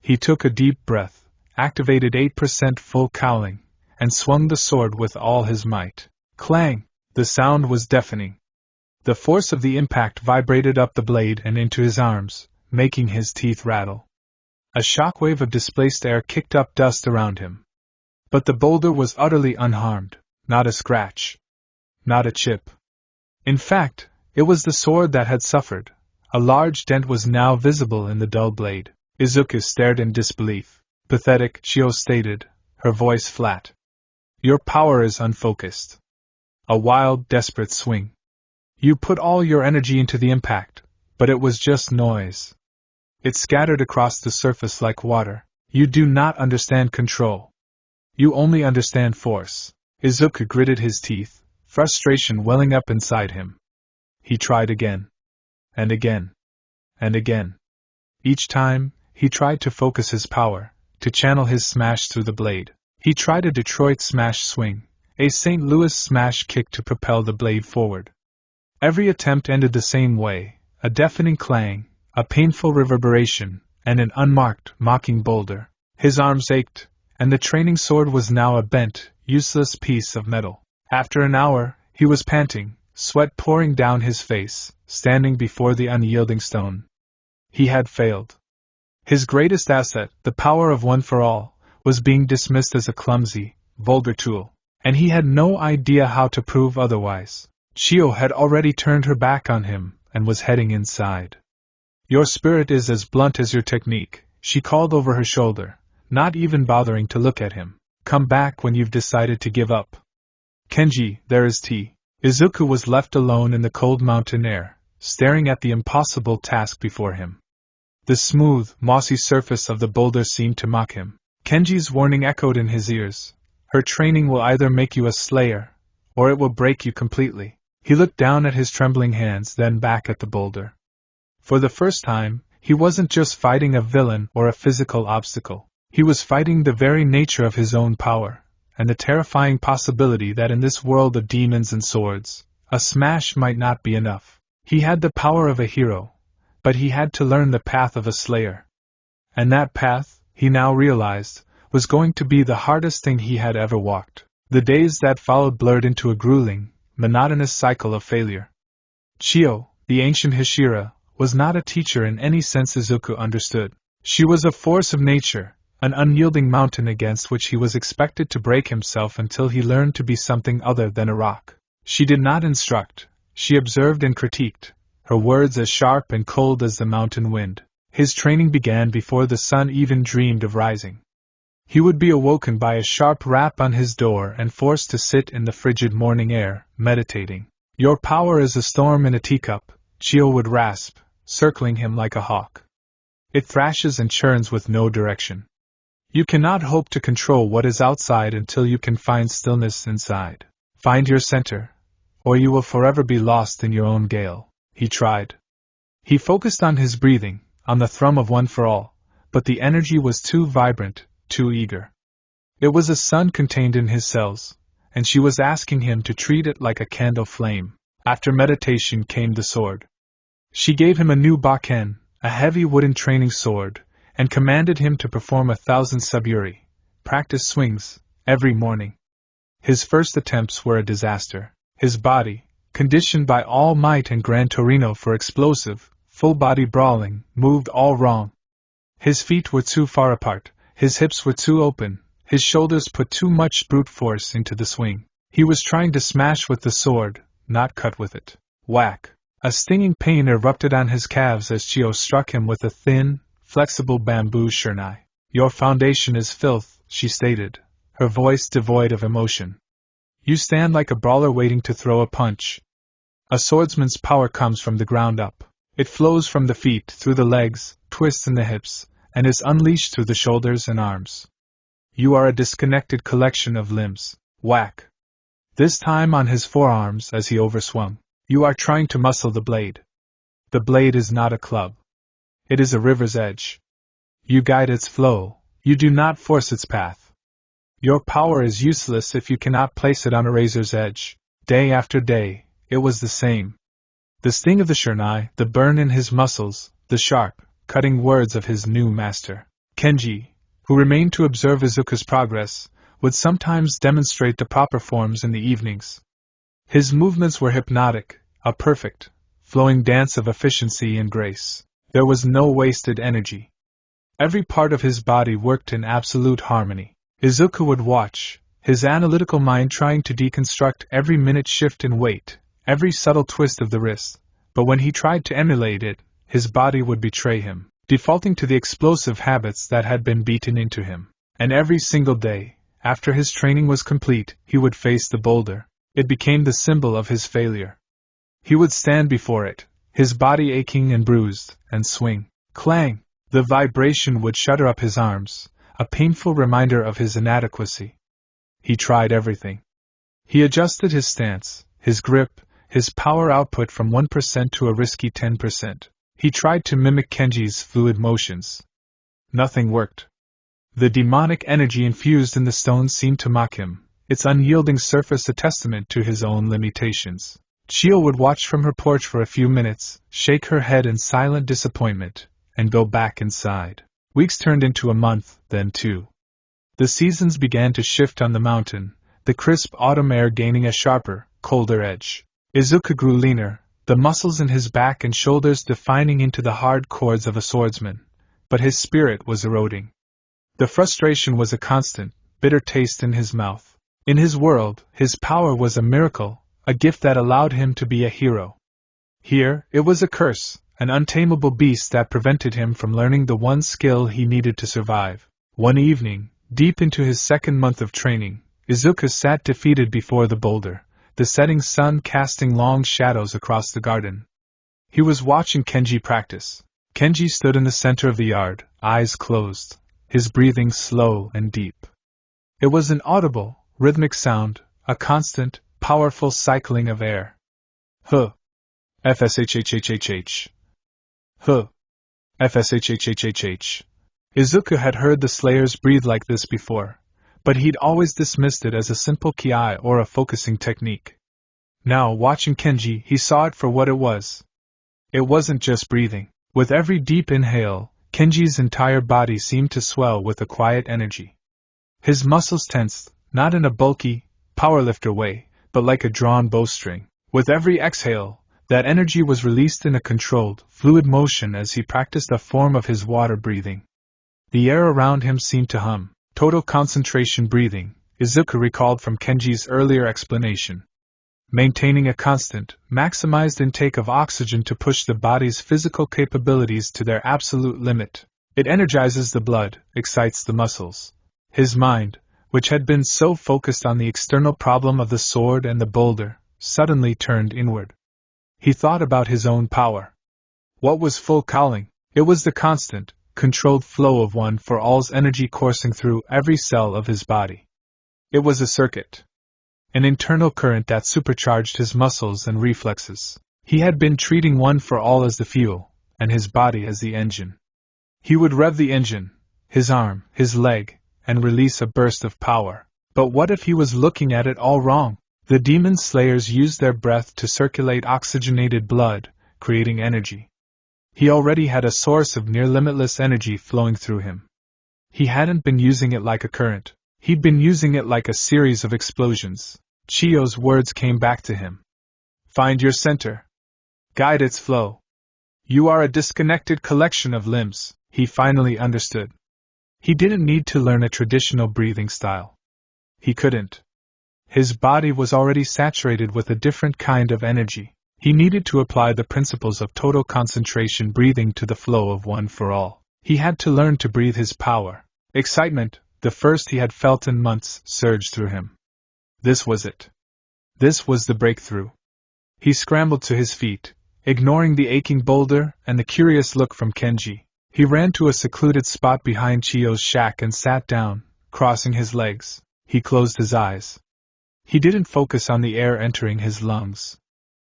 He took a deep breath, activated 8% full cowling, and swung the sword with all his might. Clang! The sound was deafening. The force of the impact vibrated up the blade and into his arms, making his teeth rattle. A shockwave of displaced air kicked up dust around him. But the boulder was utterly unharmed, not a scratch, not a chip. In fact, it was the sword that had suffered. A large dent was now visible in the dull blade. Izuku stared in disbelief. "Pathetic," Chio stated, her voice flat. "Your power is unfocused. A wild, desperate swing. You put all your energy into the impact, but it was just noise. It scattered across the surface like water. You do not understand control. You only understand force." Izuku gritted his teeth, frustration welling up inside him. He tried again. And again. And again. Each time, he tried to focus his power, to channel his smash through the blade. He tried a Detroit smash swing, a St. Louis smash kick to propel the blade forward. Every attempt ended the same way, a deafening clang, a painful reverberation, and an unmarked, mocking boulder. His arms ached, and the training sword was now a bent, useless piece of metal. After an hour, he was panting, sweat pouring down his face, standing before the unyielding stone. He had failed. His greatest asset, the power of One for All, was being dismissed as a clumsy, vulgar tool, and he had no idea how to prove otherwise. Chio had already turned her back on him and was heading inside. "Your spirit is as blunt as your technique," she called over her shoulder, not even bothering to look at him. "Come back when you've decided to give up. Kenji, there is tea." Izuku was left alone in the cold mountain air, staring at the impossible task before him. The smooth, mossy surface of the boulder seemed to mock him. Kenji's warning echoed in his ears. "Her training will either make you a slayer, or it will break you completely." He looked down at his trembling hands, then back at the boulder. For the first time, he wasn't just fighting a villain or a physical obstacle. He was fighting the very nature of his own power, and the terrifying possibility that in this world of demons and swords, a smash might not be enough. He had the power of a hero, but he had to learn the path of a slayer. And that path, he now realized, was going to be the hardest thing he had ever walked. The days that followed blurred into a grueling, monotonous cycle of failure. Chio, the ancient Hashira, was not a teacher in any sense Izuku understood. She was a force of nature, an unyielding mountain against which he was expected to break himself until he learned to be something other than a rock. She did not instruct, she observed and critiqued, her words as sharp and cold as the mountain wind. His training began before the sun even dreamed of rising. He would be awoken by a sharp rap on his door and forced to sit in the frigid morning air, meditating. "Your power is a storm in a teacup," Chio would rasp, circling him like a hawk. It thrashes and churns with no direction. You cannot hope to control what is outside until you can find stillness inside. Find your center, or you will forever be lost in your own gale. He tried. He focused on his breathing, on the thrum of one for all, but the energy was too vibrant, too eager. It was a sun contained in his cells, and she was asking him to treat it like a candle flame. After meditation came the sword. She gave him a new baken, a heavy wooden training sword, and commanded him to perform 1,000 saburi, practice swings, every morning. His first attempts were a disaster. His body, conditioned by all might and Gran Torino for explosive, full-body brawling, moved all wrong. His feet were too far apart, his hips were too open, his shoulders put too much brute force into the swing. He was trying to smash with the sword, not cut with it. Whack! A stinging pain erupted on his calves as Chio struck him with a thin, flexible bamboo shurnai. Your foundation is filth, she stated, her voice devoid of emotion. You stand like a brawler waiting to throw a punch. A swordsman's power comes from the ground up. It flows from the feet through the legs, twists in the hips, and is unleashed through the shoulders and arms. You are a disconnected collection of limbs. Whack! This time on his forearms as he overswung. You are trying to muscle the blade. The blade is not a club. It is a river's edge. You guide its flow, you do not force its path. Your power is useless if you cannot place it on a razor's edge. Day after day, it was the same. The sting of the shurnai, the burn in his muscles, the sharp, cutting words of his new master. Kenji, who remained to observe Izuku's progress, would sometimes demonstrate the proper forms in the evenings. His movements were hypnotic, a perfect, flowing dance of efficiency and grace. There was no wasted energy. Every part of his body worked in absolute harmony. Izuku would watch, his analytical mind trying to deconstruct every minute shift in weight, every subtle twist of the wrist, but when he tried to emulate it, his body would betray him, defaulting to the explosive habits that had been beaten into him. And every single day, after his training was complete, he would face the boulder. It became the symbol of his failure. He would stand before it, his body aching and bruised, and swing. Clang! The vibration would shudder up his arms, a painful reminder of his inadequacy. He tried everything. He adjusted his stance, his grip, his power output from 1% to a risky 10%. He tried to mimic Kenji's fluid motions. Nothing worked. The demonic energy infused in the stone seemed to mock him, its unyielding surface a testament to his own limitations. Chio would watch from her porch for a few minutes, shake her head in silent disappointment, and go back inside. Weeks turned into a month, then 2. The seasons began to shift on the mountain, the crisp autumn air gaining a sharper, colder edge. Izuku grew leaner, the muscles in his back and shoulders defining into the hard chords of a swordsman, but his spirit was eroding. The frustration was a constant, bitter taste in his mouth. In his world, his power was a miracle, a gift that allowed him to be a hero. Here, it was a curse, an untamable beast that prevented him from learning the one skill he needed to survive. One evening, deep into his second month of training, Izuku sat defeated before the boulder, the setting sun casting long shadows across the garden. He was watching Kenji practice. Kenji stood in the center of the yard, eyes closed, his breathing slow and deep. It was an audible, rhythmic sound, a constant, powerful cycling of air. Huh. FSHHHHH. Huh. FSHHHHH. Izuku had heard the slayers breathe like this before, but he'd always dismissed it as a simple ki or a focusing technique. Now, watching Kenji, he saw it for what it was. It wasn't just breathing. With every deep inhale, Kenji's entire body seemed to swell with a quiet energy. His muscles tensed, not in a bulky, powerlifter way, but like a drawn bowstring. With every exhale, that energy was released in a controlled, fluid motion as he practiced a form of his water breathing. The air around him seemed to hum. Total concentration breathing, Izuku recalled from Kenji's earlier explanation. Maintaining a constant, maximized intake of oxygen to push the body's physical capabilities to their absolute limit. It energizes the blood, excites the muscles. His mind, which had been so focused on the external problem of the sword and the boulder, suddenly turned inward. He thought about his own power. What was full calling? It was the constant, controlled flow of one for all's energy coursing through every cell of his body. It was a circuit. An internal current that supercharged his muscles and reflexes. He had been treating one for all as the fuel, and his body as the engine. He would rev the engine, his arm, his leg, and release a burst of power. But what if he was looking at it all wrong? The demon slayers used their breath to circulate oxygenated blood, creating energy. He already had a source of near-limitless energy flowing through him. He hadn't been using it like a current. He'd been using it like a series of explosions. Chio's words came back to him. Find your center. Guide its flow. You are a disconnected collection of limbs, he finally understood. He didn't need to learn a traditional breathing style. He couldn't. His body was already saturated with a different kind of energy. He needed to apply the principles of total concentration breathing to the flow of one for all. He had to learn to breathe his power. Excitement, the first he had felt in months, surged through him. This was it. This was the breakthrough. He scrambled to his feet, ignoring the aching boulder and the curious look from Kenji. He ran to a secluded spot behind Chio's shack and sat down, crossing his legs. He closed his eyes. He didn't focus on the air entering his lungs.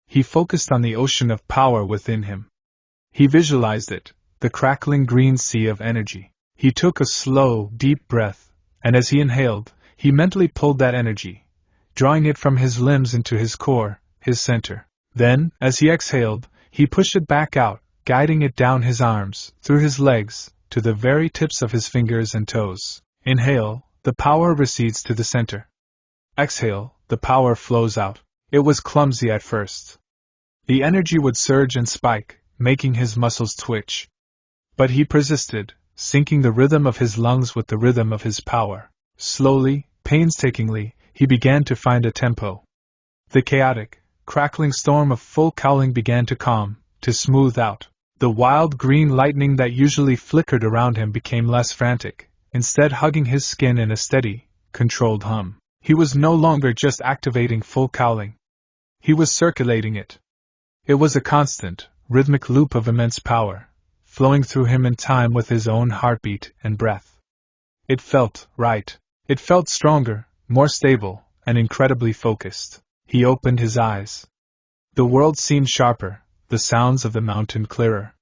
He focused on the ocean of power within him. He visualized it, the crackling green sea of energy. He took a slow, deep breath, and as he inhaled, he mentally pulled that energy, drawing it from his limbs into his core, his center. Then, as he exhaled, he pushed it back out, guiding it down his arms, through his legs, to the very tips of his fingers and toes. Inhale, the power recedes to the center. Exhale, the power flows out. It was clumsy at first. The energy would surge and spike, making his muscles twitch. But he persisted, syncing the rhythm of his lungs with the rhythm of his power. Slowly, painstakingly, he began to find a tempo. The chaotic, crackling storm of full cowling began to calm, to smooth out. The wild green lightning that usually flickered around him became less frantic, instead hugging his skin in a steady, controlled hum. He was no longer just activating full cowling. He was circulating it. It was a constant, rhythmic loop of immense power, flowing through him in time with his own heartbeat and breath. It felt right. It felt stronger, more stable, and incredibly focused. He opened his eyes. The world seemed sharper, the sounds of the mountain clearer.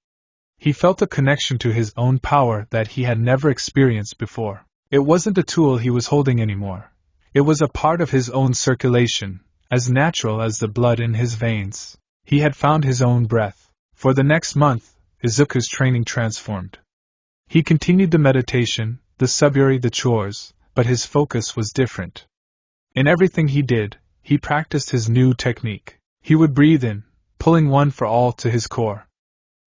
He felt a connection to his own power that he had never experienced before. It wasn't a tool he was holding anymore. It was a part of his own circulation, as natural as the blood in his veins. He had found his own breath. For the next month, Izuku's training transformed. He continued the meditation, the suburi, the chores, but his focus was different. In everything he did, he practiced his new technique. He would breathe in, pulling one for all to his core.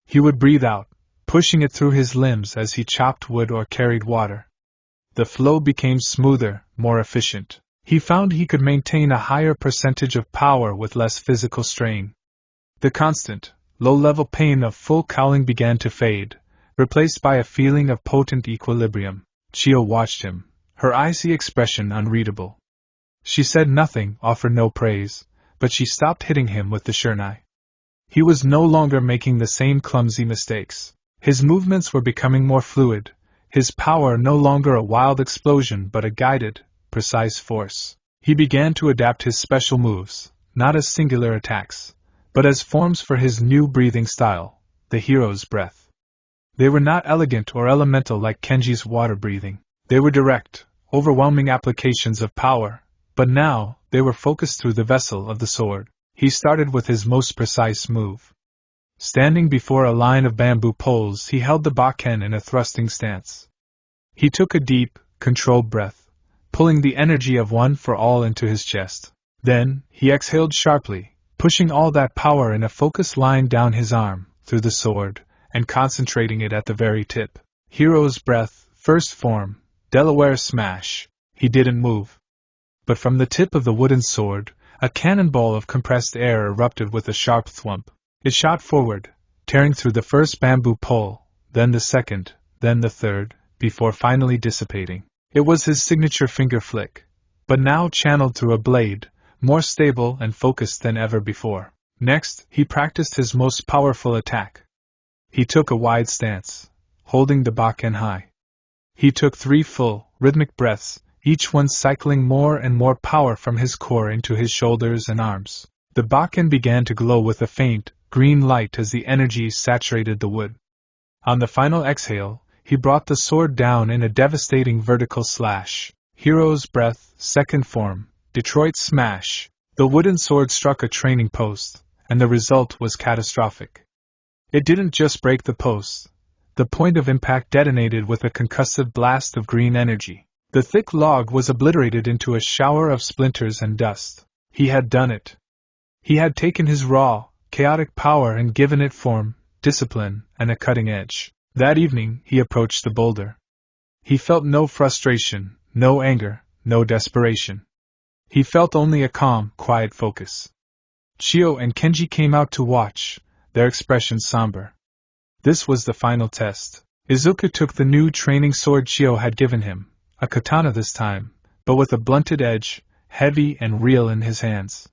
He would breathe out, pushing it through his limbs as he chopped wood or carried water. The flow became smoother, more efficient. He found he could maintain a higher percentage of power with less physical strain. The constant, low-level pain of full cowling began to fade, replaced by a feeling of potent equilibrium. Chio watched him, her icy expression unreadable. She said nothing, offered no praise, but she stopped hitting him with the shurnai. He was no longer making the same clumsy mistakes. His movements were becoming more fluid, his power no longer a wild explosion but a guided, precise force. He began to adapt his special moves, not as singular attacks, but as forms for his new breathing style, the hero's breath. They were not elegant or elemental like Kenji's water breathing. They were direct, overwhelming applications of power, but now they were focused through the vessel of the sword. He started with his most precise move. Standing before a line of bamboo poles, he held the bakken in a thrusting stance. He took a deep, controlled breath, pulling the energy of one for all into his chest. Then, he exhaled sharply, pushing all that power in a focused line down his arm, through the sword, and concentrating it at the very tip. Hero's breath, first form, Delaware smash. He didn't move. But from the tip of the wooden sword, a cannonball of compressed air erupted with a sharp thwump. It shot forward, tearing through the first bamboo pole, then the second, then the third, before finally dissipating. It was his signature finger flick, but now channeled through a blade, more stable and focused than ever before. Next, he practiced his most powerful attack. He took a wide stance, holding the bakken high. He took 3 full, rhythmic breaths, each one cycling more and more power from his core into his shoulders and arms. The bakken began to glow with a faint, green light as the energy saturated the wood. On the final exhale, he brought the sword down in a devastating vertical slash. Hero's breath, second form, Detroit smash. The wooden sword struck a training post, and the result was catastrophic. It didn't just break the post. The point of impact detonated with a concussive blast of green energy. The thick log was obliterated into a shower of splinters and dust. He had done it. He had taken his raw, chaotic power and given it form, discipline, and a cutting edge. That evening, he approached the boulder. He felt no frustration, no anger, no desperation. He felt only a calm, quiet focus. Chio and Kenji came out to watch, their expressions somber. This was the final test. Izuku took the new training sword Chio had given him, a katana this time, but with a blunted edge, heavy and real in his hands.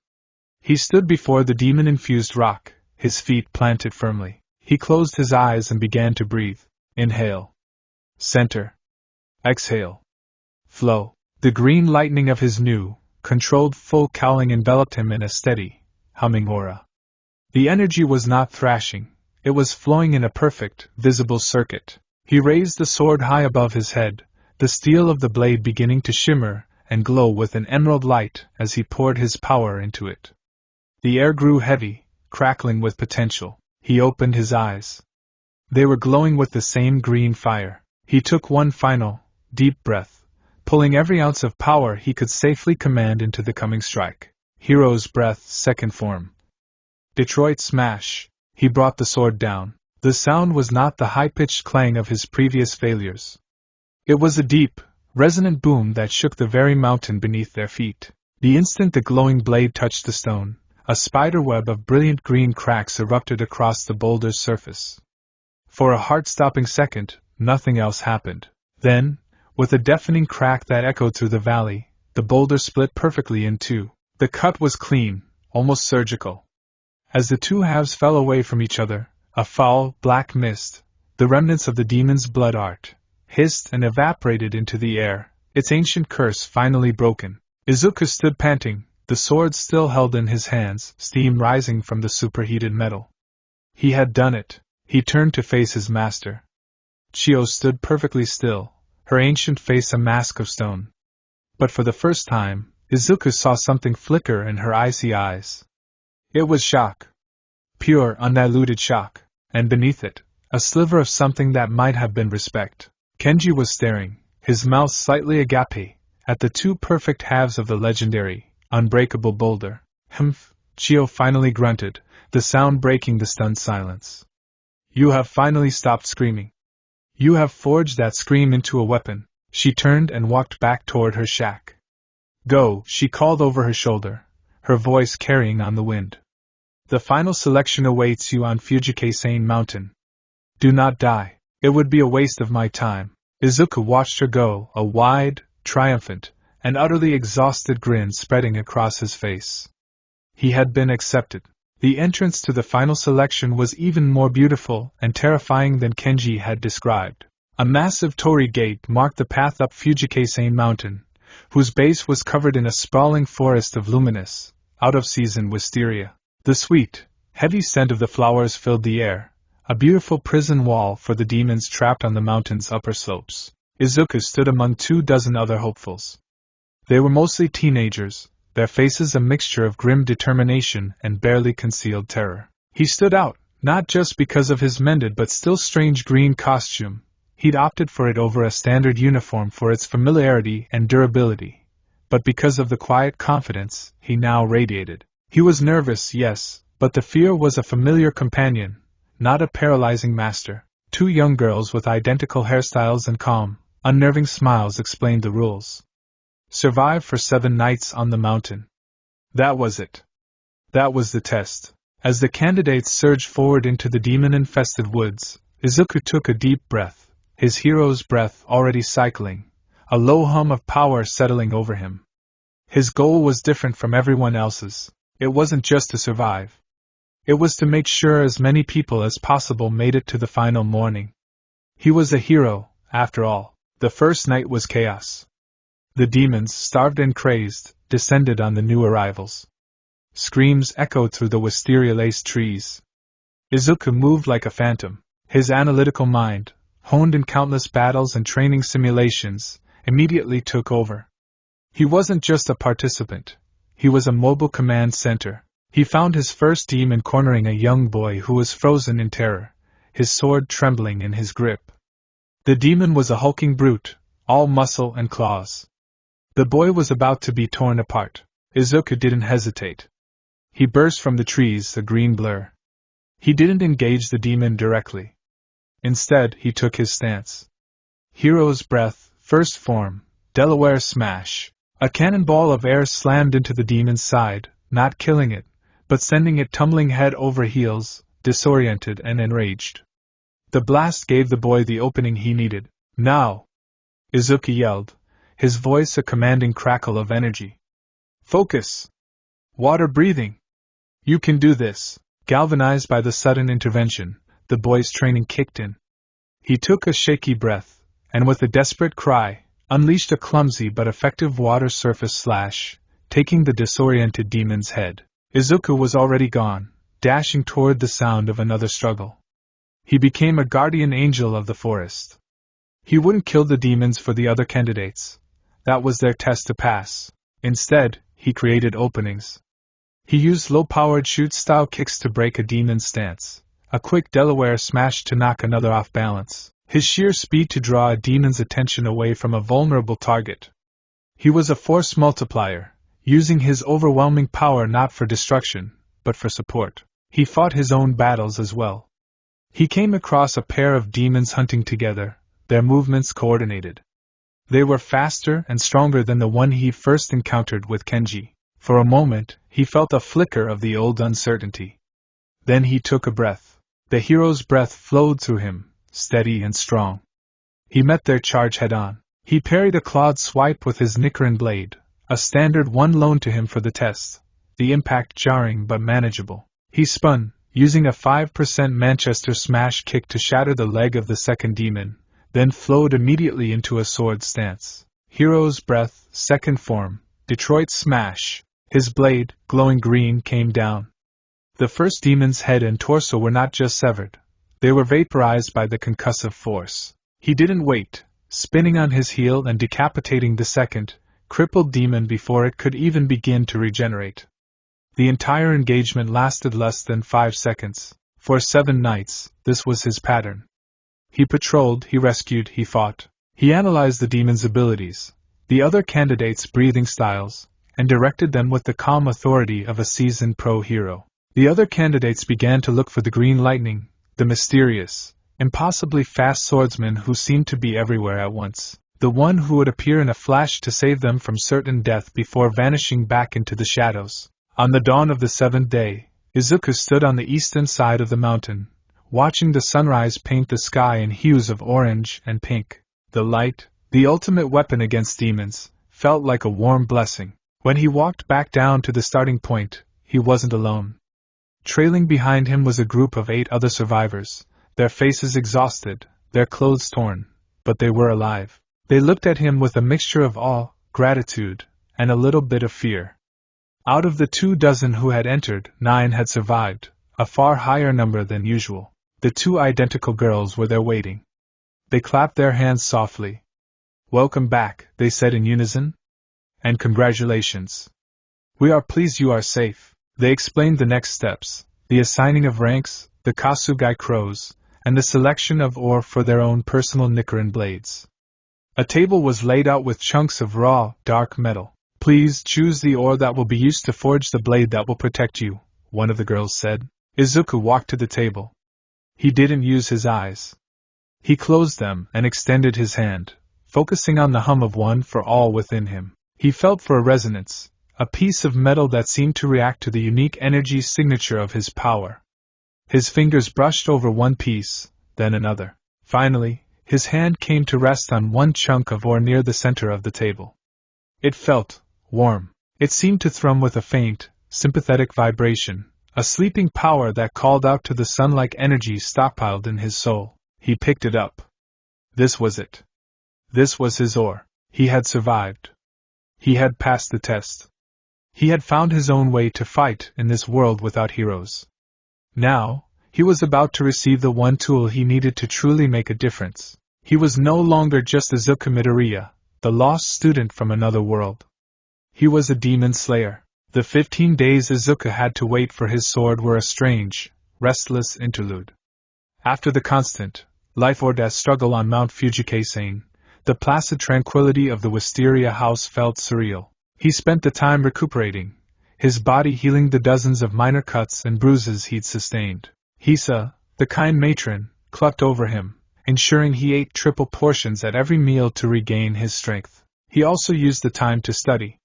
He stood before the demon-infused rock, his feet planted firmly. He closed his eyes and began to breathe. Inhale. Center. Exhale. Flow. The green lightning of his new, controlled full cowling enveloped him in a steady, humming aura. The energy was not thrashing. It was flowing in a perfect, visible circuit. He raised the sword high above his head, the steel of the blade beginning to shimmer and glow with an emerald light as he poured his power into it. The air grew heavy, crackling with potential. He opened his eyes. They were glowing with the same green fire. He took one final, deep breath, pulling every ounce of power he could safely command into the coming strike. Hero's breath, second form. Detroit smash. He brought the sword down. The sound was not the high-pitched clang of his previous failures. It was a deep, resonant boom that shook the very mountain beneath their feet. The instant the glowing blade touched the stone, a spiderweb of brilliant green cracks erupted across the boulder's surface. For a heart-stopping second, nothing else happened. Then, with a deafening crack that echoed through the valley, the boulder split perfectly in two. The cut was clean, almost surgical. As the two halves fell away from each other, a foul, black mist, the remnants of the demon's blood art, hissed and evaporated into the air, its ancient curse finally broken. Izuku stood panting, the sword still held in his hands, steam rising from the superheated metal. He had done it. He turned to face his master. Chio stood perfectly still, her ancient face a mask of stone. But for the first time, Izuku saw something flicker in her icy eyes. It was shock. Pure, undiluted shock, and beneath it, a sliver of something that might have been respect. Kenji was staring, his mouth slightly agape, at the two perfect halves of the legendary, unbreakable boulder. Humph, Chio finally grunted, the sound breaking the stunned silence. You have finally stopped screaming. You have forged that scream into a weapon. She turned and walked back toward her shack. Go, she called over her shoulder, her voice carrying on the wind. The final selection awaits you on Fujikase Mountain. Do not die. It would be a waste of my time. Izuku watched her go, a wide, triumphant, and utterly exhausted grin spreading across his face. He had been accepted. The entrance to the final selection was even more beautiful and terrifying than Kenji had described. A massive torii gate marked the path up Fujikase Mountain, whose base was covered in a sprawling forest of luminous, out-of-season wisteria. The sweet, heavy scent of the flowers filled the air, a beautiful prison wall for the demons trapped on the mountain's upper slopes. Izuku stood among 24 other hopefuls. They were mostly teenagers, their faces a mixture of grim determination and barely concealed terror. He stood out, not just because of his mended but still strange green costume. He'd opted for it over a standard uniform for its familiarity and durability, but because of the quiet confidence he now radiated. He was nervous, yes, but the fear was a familiar companion, not a paralyzing master. 2 young girls with identical hairstyles and calm, unnerving smiles explained the rules. Survive for 7 nights on the mountain. That was it. That was the test. As the candidates surged forward into the demon-infested woods, Izuku took a deep breath, his hero's breath already cycling, a low hum of power settling over him. His goal was different from everyone else's. It wasn't just to survive. It was to make sure as many people as possible made it to the final morning. He was a hero, after all. The first night was chaos. The demons, starved and crazed, descended on the new arrivals. Screams echoed through the wisteria-laced trees. Izuku moved like a phantom. His analytical mind, honed in countless battles and training simulations, immediately took over. He wasn't just a participant. He was a mobile command center. He found his first demon cornering a young boy who was frozen in terror, his sword trembling in his grip. The demon was a hulking brute, all muscle and claws. The boy was about to be torn apart. Izuku didn't hesitate. He burst from the trees, a green blur. He didn't engage the demon directly. Instead, he took his stance. Hero's breath, first form, Delaware smash. A cannonball of air slammed into the demon's side, not killing it, but sending it tumbling head over heels, disoriented and enraged. The blast gave the boy the opening he needed. Now! Izuku yelled, his voice a commanding crackle of energy. Focus! Water breathing! You can do this! Galvanized by the sudden intervention, the boy's training kicked in. He took a shaky breath, and with a desperate cry, unleashed a clumsy but effective water surface slash, taking the disoriented demon's head. Izuku was already gone, dashing toward the sound of another struggle. He became a guardian angel of the forest. He wouldn't kill the demons for the other candidates. That was their test to pass. Instead, he created openings. He used low-powered shoot-style kicks to break a demon's stance, a quick Delaware smash to knock another off balance, his sheer speed to draw a demon's attention away from a vulnerable target. He was a force multiplier, using his overwhelming power not for destruction, but for support. He fought his own battles as well. He came across a pair of demons hunting together, their movements coordinated. They were faster and stronger than the one he first encountered with Kenji. For a moment, he felt a flicker of the old uncertainty. Then he took a breath. The hero's breath flowed through him, steady and strong. He met their charge head-on. He parried a clawed swipe with his Nichiren blade, a standard one loaned to him for the test, the impact jarring but manageable. He spun, using a 5% Manchester smash kick to shatter the leg of the second demon, then flowed immediately into a sword stance. Hero's breath, second form, Detroit smash. His blade, glowing green, came down. The first demon's head and torso were not just severed, they were vaporized by the concussive force. He didn't wait, spinning on his heel and decapitating the second, crippled demon before it could even begin to regenerate. The entire engagement lasted less than 5 seconds. For 7 nights, this was his pattern. He patrolled, he rescued, he fought. He analyzed the demon's abilities, the other candidates' breathing styles, and directed them with the calm authority of a seasoned pro hero. The other candidates began to look for the green lightning, the mysterious, impossibly fast swordsman who seemed to be everywhere at once, the one who would appear in a flash to save them from certain death before vanishing back into the shadows. On the dawn of the 7th day, Izuku stood on the eastern side of the mountain, watching the sunrise paint the sky in hues of orange and pink. The light, the ultimate weapon against demons, felt like a warm blessing. When he walked back down to the starting point, he wasn't alone. Trailing behind him was a group of 8 other survivors, their faces exhausted, their clothes torn, but they were alive. They looked at him with a mixture of awe, gratitude, and a little bit of fear. Out of the 24 who had entered, 9 had survived, a far higher number than usual. The 2 identical girls were there waiting. They clapped their hands softly. "Welcome back," they said in unison. "And congratulations. We are pleased you are safe." They explained the next steps, the assigning of ranks, the Kasugai crows, and the selection of ore for their own personal Nichiren blades. A table was laid out with chunks of raw, dark metal. "Please choose the ore that will be used to forge the blade that will protect you," one of the girls said. Izuku walked to the table. He didn't use his eyes. He closed them and extended his hand, focusing on the hum of one for all within him. He felt for a resonance, a piece of metal that seemed to react to the unique energy signature of his power. His fingers brushed over one piece, then another. Finally, his hand came to rest on one chunk of ore near the center of the table. It felt warm. It seemed to thrum with a faint, sympathetic vibration, a sleeping power that called out to the sun like energy stockpiled in his soul. He picked it up. This was it. This was his ore. He had survived. He had passed the test. He had found his own way to fight in this world without heroes. Now, he was about to receive the one tool he needed to truly make a difference. He was no longer just Izuku Midoriya, the lost student from another world. He was a demon slayer. The 15 days Izuku had to wait for his sword were a strange, restless interlude. After the constant, life-or-death struggle on Mount Fujisain, the placid tranquility of the Wisteria house felt surreal. He spent the time recuperating, his body healing the dozens of minor cuts and bruises he'd sustained. Hisa, the kind matron, clucked over him, ensuring he ate triple portions at every meal to regain his strength. He also used the time to study.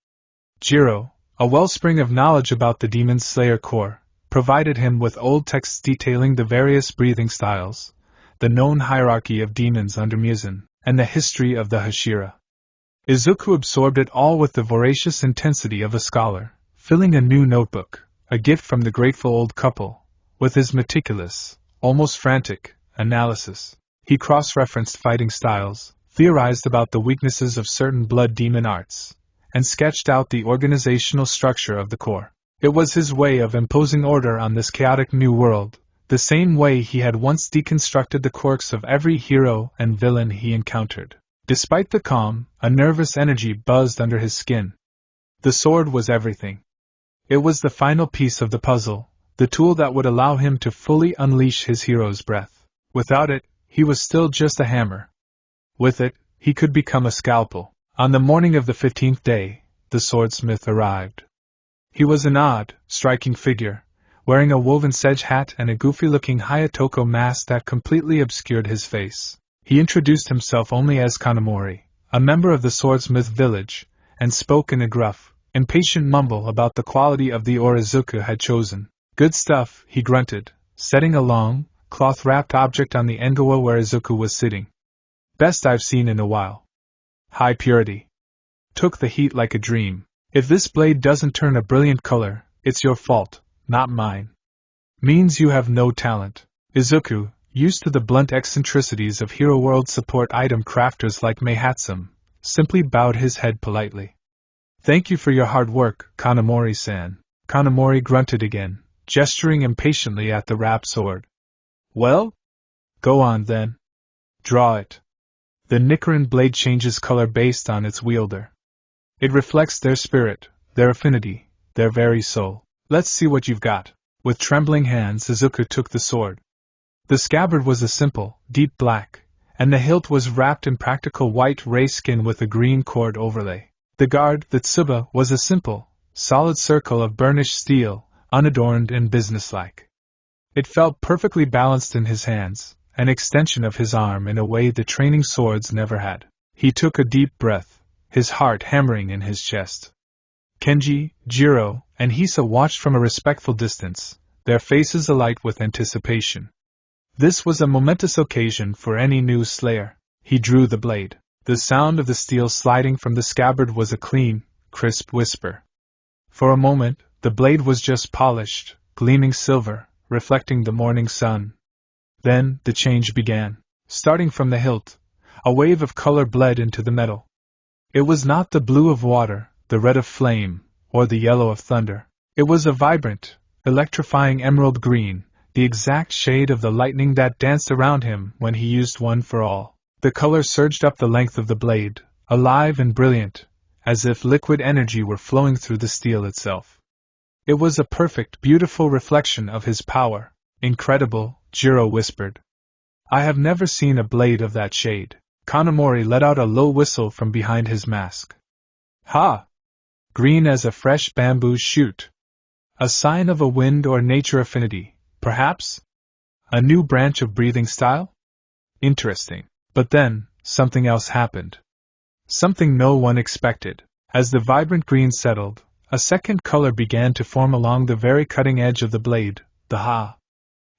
Jiro, a wellspring of knowledge about the Demon Slayer Corps, provided him with old texts detailing the various breathing styles, the known hierarchy of demons under Muzan, and the history of the Hashira. Izuku absorbed it all with the voracious intensity of a scholar, filling a new notebook, a gift from the grateful old couple, with his meticulous, almost frantic, analysis. He cross-referenced fighting styles, theorized about the weaknesses of certain blood demon arts, and sketched out the organizational structure of the Corps. It was his way of imposing order on this chaotic new world, the same way he had once deconstructed the quirks of every hero and villain he encountered. Despite the calm, a nervous energy buzzed under his skin. The sword was everything. It was the final piece of the puzzle, the tool that would allow him to fully unleash his hero's breath. Without it, he was still just a hammer. With it, he could become a scalpel. On the morning of the 15th day, the swordsmith arrived. He was an odd, striking figure, wearing a woven sedge hat and a goofy-looking Hayatoko mask that completely obscured his face. He introduced himself only as Kanamori, a member of the swordsmith village, and spoke in a gruff, impatient mumble about the quality of the ore Izuku had chosen. Good stuff, he grunted, setting a long, cloth-wrapped object on the engawa where Izuku was sitting. Best I've seen in a while. High purity. Took the heat like a dream. If this blade doesn't turn a brilliant color, it's your fault, not mine. Means you have no talent. Izuku, used to the blunt eccentricities of Hero World support item crafters like Meihatsum, simply bowed his head politely. Thank you for your hard work, Kanamori-san. Kanamori grunted again, gesturing impatiently at the wrapped sword. Well? Go on then. Draw it. The Nichiren blade changes color based on its wielder. It reflects their spirit, their affinity, their very soul. Let's see what you've got. With trembling hands, Izuku took the sword. The scabbard was a simple, deep black, and the hilt was wrapped in practical white ray skin with a green cord overlay. The guard, the tsuba, was a simple, solid circle of burnished steel, unadorned and businesslike. It felt perfectly balanced in his hands, an extension of his arm in a way the training swords never had. He took a deep breath, his heart hammering in his chest. Kenji, Jiro, and Hisa watched from a respectful distance, their faces alight with anticipation. This was a momentous occasion for any new slayer. He drew the blade. The sound of the steel sliding from the scabbard was a clean, crisp whisper. For a moment, the blade was just polished, gleaming silver, reflecting the morning sun. Then, the change began. Starting from the hilt, a wave of color bled into the metal. It was not the blue of water, the red of flame, or the yellow of thunder. It was a vibrant, electrifying emerald green, the exact shade of the lightning that danced around him when he used One for All. The color surged up the length of the blade, alive and brilliant, as if liquid energy were flowing through the steel itself. It was a perfect, beautiful reflection of his power. Incredible, Jiro whispered. I have never seen a blade of that shade. Kanamori let out a low whistle from behind his mask. Ha! Green as a fresh bamboo shoot. A sign of a wind or nature affinity, perhaps? A new branch of breathing style? Interesting. But then, something else happened. Something no one expected. As the vibrant green settled, a second color began to form along the very cutting edge of the blade, the ha.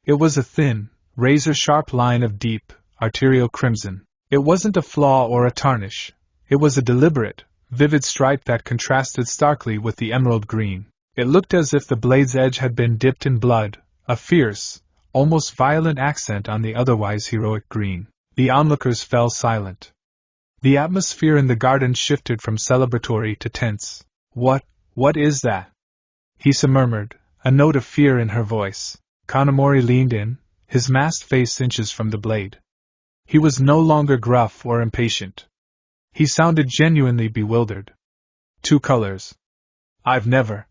It was a thin, razor-sharp line of deep, arterial crimson. It wasn't a flaw or a tarnish. It was a deliberate, vivid stripe that contrasted starkly with the emerald green. It looked as if the blade's edge had been dipped in blood, a fierce, almost violent accent on the otherwise heroic green. The onlookers fell silent. The atmosphere in the garden shifted from celebratory to tense. What is that?" Hisa murmured, a note of fear in her voice. Kanamori leaned in, his masked face inches from the blade. He was no longer gruff or impatient. He sounded genuinely bewildered. "Two colors. I've never.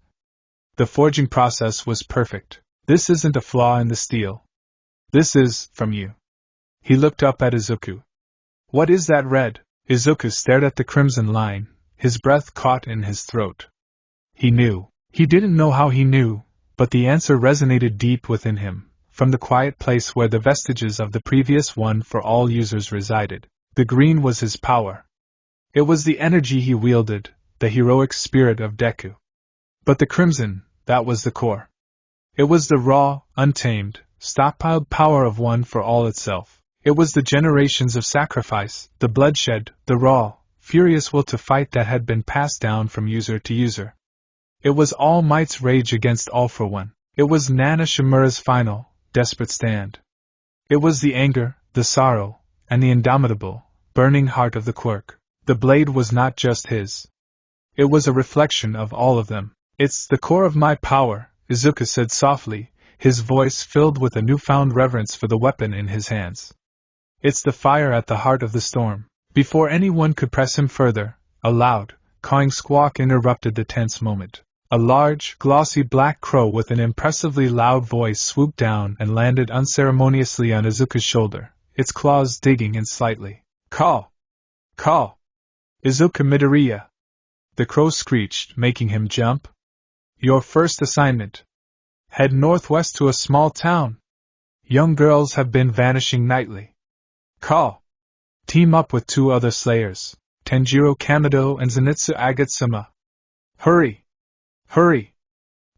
The forging process was perfect. This isn't a flaw in the steel. This is, from you." He looked up at Izuku. "What is that red?" Izuku stared at the crimson line, his breath caught in his throat. He knew. He didn't know how he knew, but the answer resonated deep within him, from the quiet place where the vestiges of the previous one for all users resided. The green was his power. It was the energy he wielded, the heroic spirit of Deku. But the crimson, that was the core. It was the raw, untamed, stockpiled power of one for all itself. It was the generations of sacrifice, the bloodshed, the raw, furious will to fight that had been passed down from user to user. It was All Might's rage against All for One. It was Nana Shimura's final, desperate stand. It was the anger, the sorrow, and the indomitable, burning heart of the quirk. The blade was not just his. It was a reflection of all of them. "It's the core of my power," Izuku said softly, his voice filled with a newfound reverence for the weapon in his hands. "It's the fire at the heart of the storm." Before anyone could press him further, a loud, cawing squawk interrupted the tense moment. A large, glossy black crow with an impressively loud voice swooped down and landed unceremoniously on Izuku's shoulder, its claws digging in slightly. "Call! Call! Izuku Midoriya!" The crow screeched, making him jump. "Your first assignment. Head northwest to a small town. Young girls have been vanishing nightly. Call! Team up with 2 other slayers, Tanjiro Kamado and Zenitsu Agatsuma. Hurry! Hurry!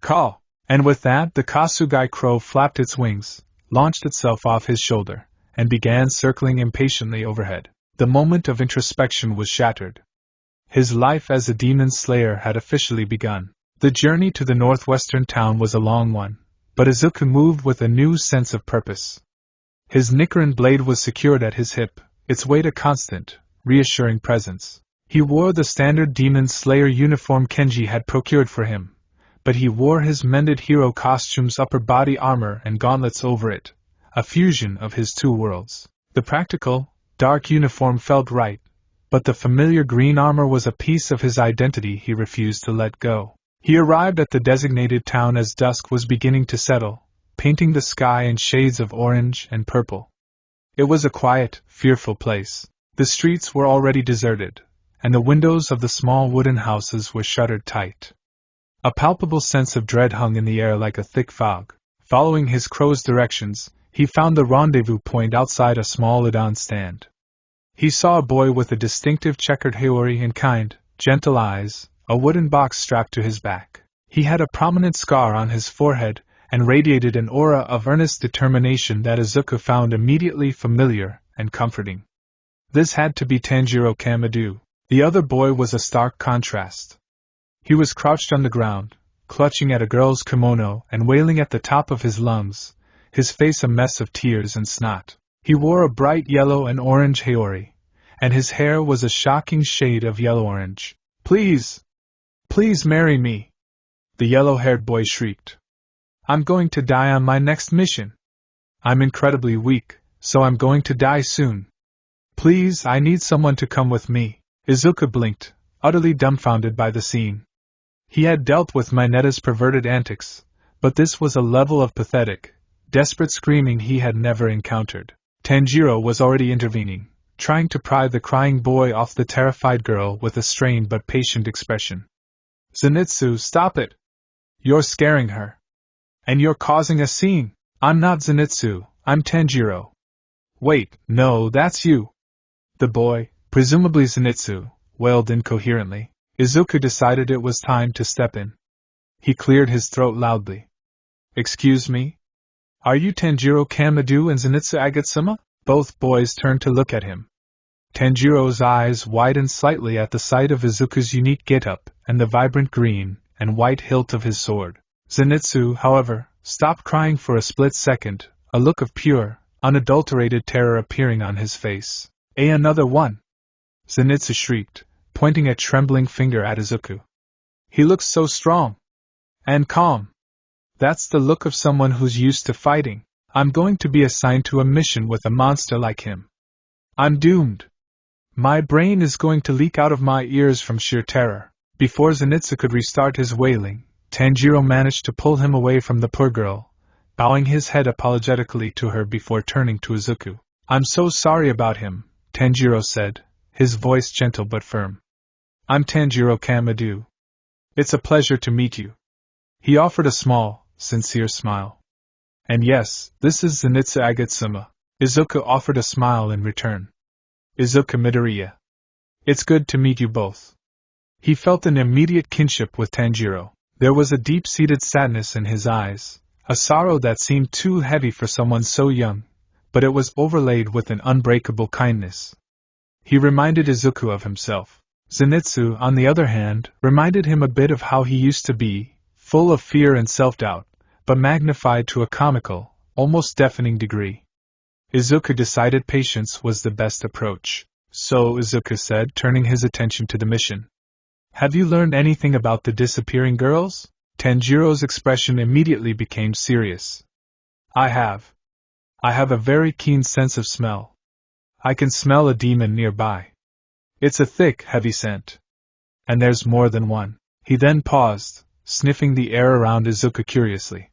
Call!" And with that, the Kasugai crow flapped its wings, launched itself off his shoulder, and began circling impatiently overhead. The moment of introspection was shattered. His life as a demon slayer had officially begun. The journey to the northwestern town was a long one, but Izuku moved with a new sense of purpose. His Nichiren blade was secured at his hip, its weight a constant, reassuring presence. He wore the standard demon slayer uniform Kenji had procured for him, but he wore his mended hero costume's upper body armor and gauntlets over it, a fusion of his 2 worlds. The practical, dark uniform felt right, but the familiar green armor was a piece of his identity he refused to let go. He arrived at the designated town as dusk was beginning to settle, painting the sky in shades of orange and purple. It was a quiet, fearful place. The streets were already deserted, and the windows of the small wooden houses were shuttered tight. A palpable sense of dread hung in the air like a thick fog. Following his crow's directions, he found the rendezvous point outside a small udon stand. He saw a boy with a distinctive checkered haori and kind, gentle eyes, a wooden box strapped to his back. He had a prominent scar on his forehead, and radiated an aura of earnest determination that Izuku found immediately familiar and comforting. This had to be Tanjiro Kamado. The other boy was a stark contrast. He was crouched on the ground, clutching at a girl's kimono and wailing at the top of his lungs, his face a mess of tears and snot. He wore a bright yellow and orange haori, and his hair was a shocking shade of yellow-orange. "Please! Please marry me!" the yellow-haired boy shrieked. "I'm going to die on my next mission. I'm incredibly weak, so I'm going to die soon. Please, I need someone to come with me." Izuku blinked, utterly dumbfounded by the scene. He had dealt with Mineta's perverted antics, but this was a level of pathetic, desperate screaming he had never encountered. Tanjiro was already intervening, trying to pry the crying boy off the terrified girl with a strained but patient expression. "Zenitsu, stop it! You're scaring her. And you're causing a scene." "I'm not Zenitsu, I'm Tanjiro." "Wait, no, that's you." The boy, presumably Zenitsu, wailed incoherently. Izuku decided it was time to step in. He cleared his throat loudly. "Excuse me? Are you Tanjiro Kamado and Zenitsu Agatsuma?" Both boys turned to look at him. Tanjiro's eyes widened slightly at the sight of Izuku's unique get-up and the vibrant green and white hilt of his sword. Zenitsu, however, stopped crying for a split second, a look of pure, unadulterated terror appearing on his face. Another one! Zenitsu shrieked, pointing a trembling finger at Izuku. He looks so strong. And calm. That's the look of someone who's used to fighting. I'm going to be assigned to a mission with a monster like him. I'm doomed. My brain is going to leak out of my ears from sheer terror. Before Zenitsu could restart his wailing, Tanjiro managed to pull him away from the poor girl, bowing his head apologetically to her before turning to Izuku. I'm so sorry about him, Tanjiro said, his voice gentle but firm. I'm Tanjiro Kamadu. It's a pleasure to meet you. He offered a small, sincere smile. And yes, this is Zenitsu Agatsuma. Izuku offered a smile in return. Izuku Midoriya. It's good to meet you both. He felt an immediate kinship with Tanjiro. There was a deep-seated sadness in his eyes, a sorrow that seemed too heavy for someone so young, but it was overlaid with an unbreakable kindness. He reminded Izuku of himself. Zenitsu, on the other hand, reminded him a bit of how he used to be, full of fear and self-doubt, but magnified to a comical, almost deafening degree. Izuku decided patience was the best approach. So, Izuku said, turning his attention to the mission. Have you learned anything about the disappearing girls? Tanjiro's expression immediately became serious. I have. I have a very keen sense of smell. I can smell a demon nearby. It's a thick, heavy scent. And there's more than one. He then paused, sniffing the air around Izuku curiously.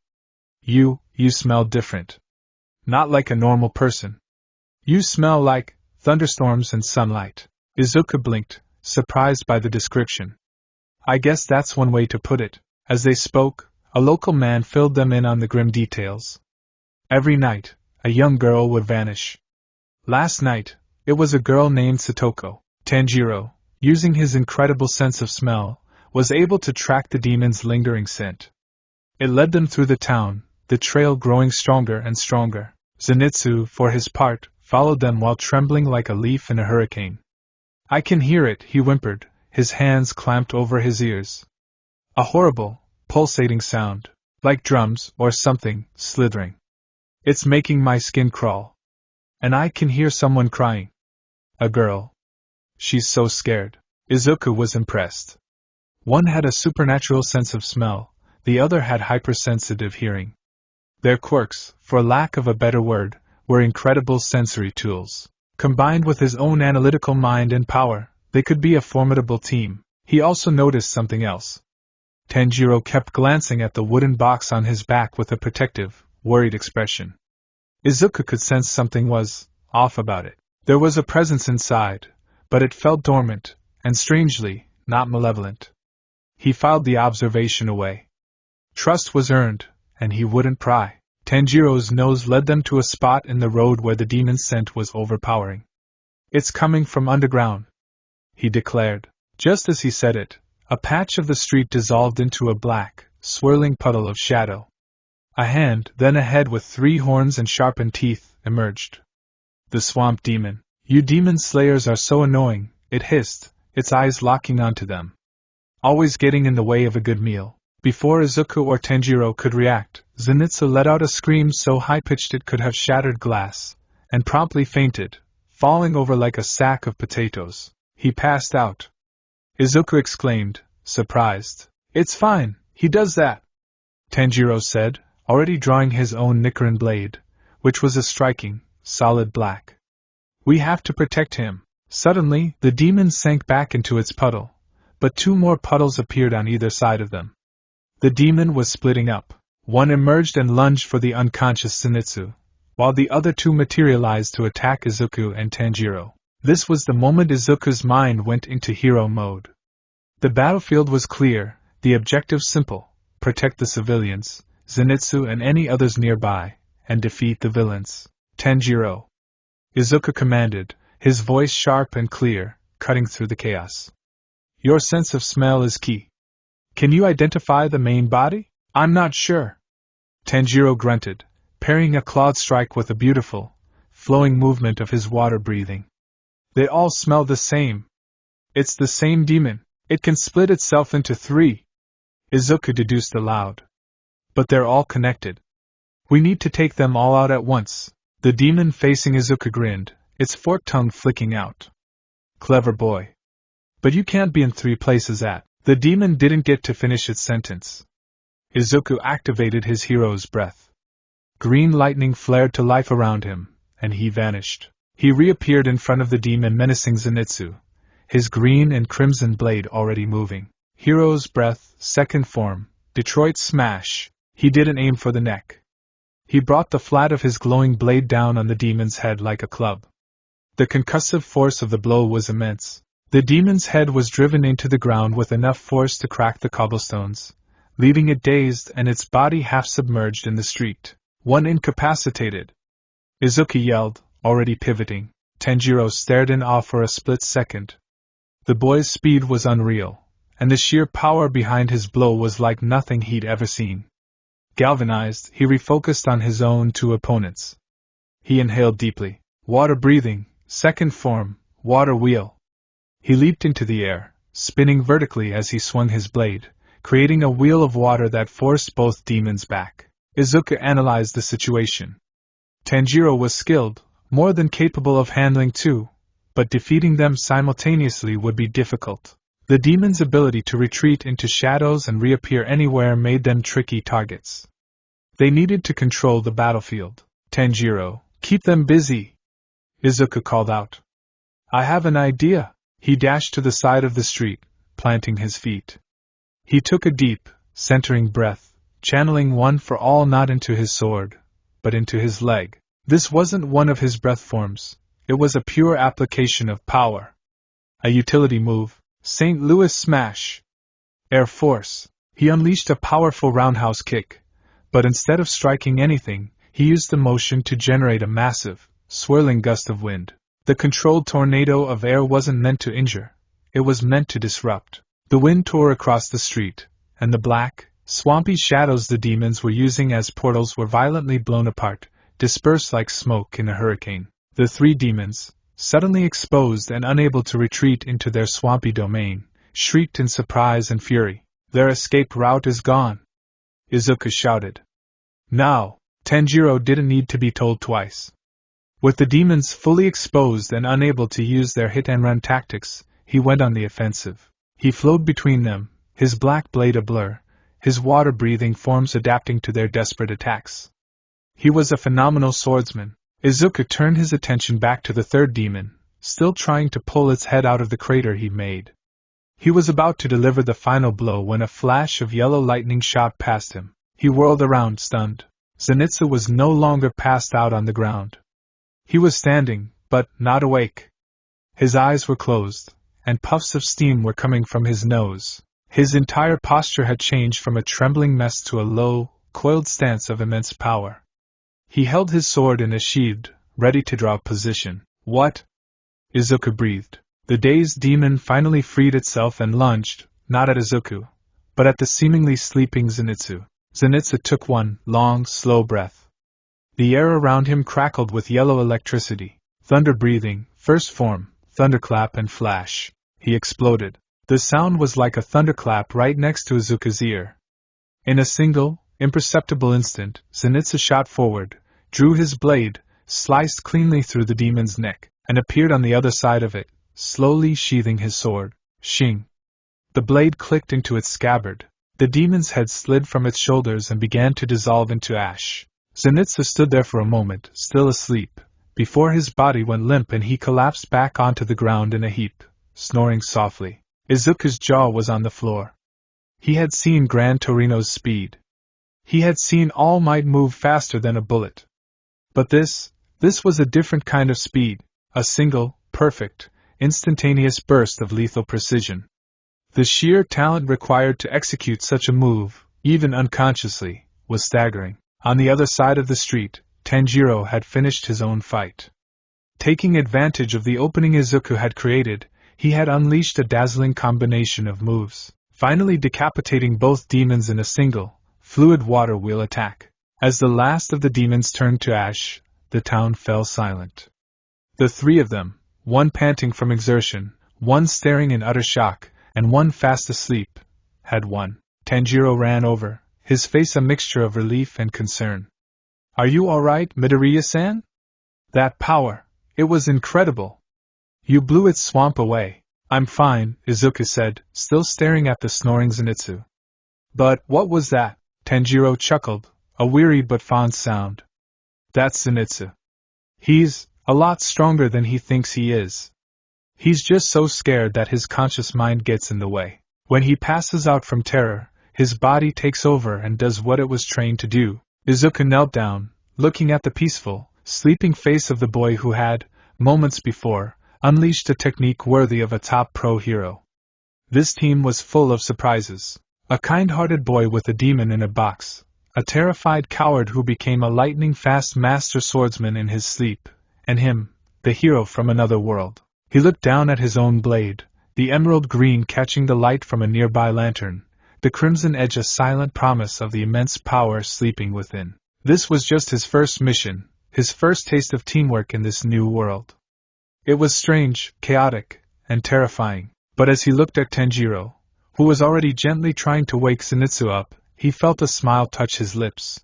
You smell different. Not like a normal person. You smell like thunderstorms and sunlight. Izuku blinked, surprised by the description. I guess that's one way to put it. As they spoke, a local man filled them in on the grim details. Every night, a young girl would vanish. Last night, it was a girl named Satoko. Tanjiro, using his incredible sense of smell, was able to track the demon's lingering scent. It led them through the town, the trail growing stronger and stronger. Zenitsu, for his part, followed them while trembling like a leaf in a hurricane. I can hear it, he whimpered, his hands clamped over his ears. A horrible, pulsating sound, like drums or something, slithering. It's making my skin crawl. And I can hear someone crying. A girl. She's so scared. Izuku was impressed. One had a supernatural sense of smell, the other had hypersensitive hearing. Their quirks, for lack of a better word, were incredible sensory tools. Combined with his own analytical mind and power, they could be a formidable team. He also noticed something else. Tanjiro kept glancing at the wooden box on his back with a protective, worried expression. Izuku could sense something was off about it. There was a presence inside, but it felt dormant, and strangely, not malevolent. He filed the observation away. Trust was earned, and he wouldn't pry. Tanjiro's nose led them to a spot in the road where the demon's scent was overpowering. It's coming from underground, he declared. Just as he said it, a patch of the street dissolved into a black, swirling puddle of shadow. A hand, then a head with 3 horns and sharpened teeth, emerged. The swamp demon. You demon slayers are so annoying, it hissed, its eyes locking onto them. Always getting in the way of a good meal. Before Izuku or Tanjiro could react, Zenitsu let out a scream so high-pitched it could have shattered glass, and promptly fainted, falling over like a sack of potatoes. He passed out. Izuku exclaimed, surprised. It's fine, he does that, Tanjiro said, already drawing his own Nichiren blade, which was a striking, solid black. We have to protect him. Suddenly, the demon sank back into its puddle, but 2 more puddles appeared on either side of them. The demon was splitting up. One emerged and lunged for the unconscious Zenitsu, while the other 2 materialized to attack Izuku and Tanjiro. This was the moment Izuku's mind went into hero mode. The battlefield was clear, the objective simple: protect the civilians, Zenitsu and any others nearby, and defeat the villains. Tanjiro, Izuku commanded, his voice sharp and clear, cutting through the chaos. Your sense of smell is key. Can you identify the main body? I'm not sure. Tanjiro grunted, parrying a clawed strike with a beautiful, flowing movement of his water breathing. They all smell the same. It's the same demon. It can split itself into 3. Izuku deduced aloud. But they're all connected. We need to take them all out at once. The demon facing Izuku grinned, its forked tongue flicking out. Clever boy. But you can't be in 3 places at. The demon didn't get to finish its sentence. Izuku activated his hero's breath. Green lightning flared to life around him, and he vanished. He reappeared in front of the demon menacing Zenitsu, his green and crimson blade already moving. Hero's breath, second form, Detroit smash. He didn't aim for the neck. He brought the flat of his glowing blade down on the demon's head like a club. The concussive force of the blow was immense. The demon's head was driven into the ground with enough force to crack the cobblestones, leaving it dazed and its body half submerged in the street. One incapacitated. Izuku yelled, already pivoting. Tanjiro stared in awe for a split second. The boy's speed was unreal, and the sheer power behind his blow was like nothing he'd ever seen. Galvanized, he refocused on his own 2 opponents. He inhaled deeply. Water breathing, second form, water wheel. He leaped into the air, spinning vertically as he swung his blade, creating a wheel of water that forced both demons back. Izuku analyzed the situation. Tanjiro was skilled, more than capable of handling 2, but defeating them simultaneously would be difficult. The demon's ability to retreat into shadows and reappear anywhere made them tricky targets. They needed to control the battlefield. Tanjiro, keep them busy, Izuku called out. I have an idea. He dashed to the side of the street, planting his feet. He took a deep, centering breath, channeling one for all not into his sword, but into his leg. This wasn't one of his breath forms, it was a pure application of power. A utility move, St. Louis Smash. Air Force. He unleashed a powerful roundhouse kick, but instead of striking anything, he used the motion to generate a massive, swirling gust of wind. The controlled tornado of air wasn't meant to injure, it was meant to disrupt. The wind tore across the street, and the black, swampy shadows the demons were using as portals were violently blown apart, dispersed like smoke in a hurricane. The 3 demons, suddenly exposed and unable to retreat into their swampy domain, shrieked in surprise and fury. Their escape route is gone, Izuku shouted. Now, Tanjiro didn't need to be told twice. With the demons fully exposed and unable to use their hit-and-run tactics, he went on the offensive. He flowed between them, his black blade a blur, his water-breathing forms adapting to their desperate attacks. He was a phenomenal swordsman. Izuku turned his attention back to the 3rd demon, still trying to pull its head out of the crater he made. He was about to deliver the final blow when a flash of yellow lightning shot past him. He whirled around, stunned. Zenitsu was no longer passed out on the ground. He was standing, but not awake. His eyes were closed, and puffs of steam were coming from his nose. His entire posture had changed from a trembling mess to a low, coiled stance of immense power. He held his sword in a sheathed, ready to draw position. What? Izuku breathed. The dazed demon finally freed itself and lunged, not at Izuku, but at the seemingly sleeping Zenitsu. Zenitsu took one long, slow breath. The air around him crackled with yellow electricity. Thunder breathing, first form, thunderclap and flash. He exploded. The sound was like a thunderclap right next to Izuku's ear. In a single, imperceptible instant, Zenitsu shot forward, drew his blade, sliced cleanly through the demon's neck, and appeared on the other side of it, slowly sheathing his sword. Shing! The blade clicked into its scabbard. The demon's head slid from its shoulders and began to dissolve into ash. Zenitsu stood there for a moment, still asleep, before his body went limp and he collapsed back onto the ground in a heap, snoring softly. Izuku's jaw was on the floor. He had seen Gran Torino's speed. He had seen All Might move faster than a bullet. But this was a different kind of speed, a single, perfect, instantaneous burst of lethal precision. The sheer talent required to execute such a move, even unconsciously, was staggering. On the other side of the street, Tanjiro had finished his own fight. Taking advantage of the opening Izuku had created, he had unleashed a dazzling combination of moves, finally decapitating both demons in a single, fluid water wheel attack. As the last of the demons turned to ash, the town fell silent. The 3 of them, one panting from exertion, one staring in utter shock, and one fast asleep, had won. Tanjiro ran over, his face a mixture of relief and concern. Are you all right, Midoriya-san? That power, it was incredible. You blew its swamp away. I'm fine, Izuku said, still staring at the snoring Zenitsu. But what was that? Tanjiro chuckled, a weary but fond sound. That's Zenitsu. He's a lot stronger than he thinks he is. He's just so scared that his conscious mind gets in the way. When he passes out from terror, his body takes over and does what it was trained to do. Izuku knelt down, looking at the peaceful, sleeping face of the boy who had, moments before, unleashed a technique worthy of a top pro hero. This team was full of surprises. A kind-hearted boy with a demon in a box, a terrified coward who became a lightning-fast master swordsman in his sleep, and him, the hero from another world. He looked down at his own blade, the emerald green catching the light from a nearby lantern, the crimson edge a silent promise of the immense power sleeping within. This was just his first mission, his first taste of teamwork in this new world. It was strange, chaotic, and terrifying, but as he looked at Tanjiro, who was already gently trying to wake Zenitsu up, he felt a smile touch his lips.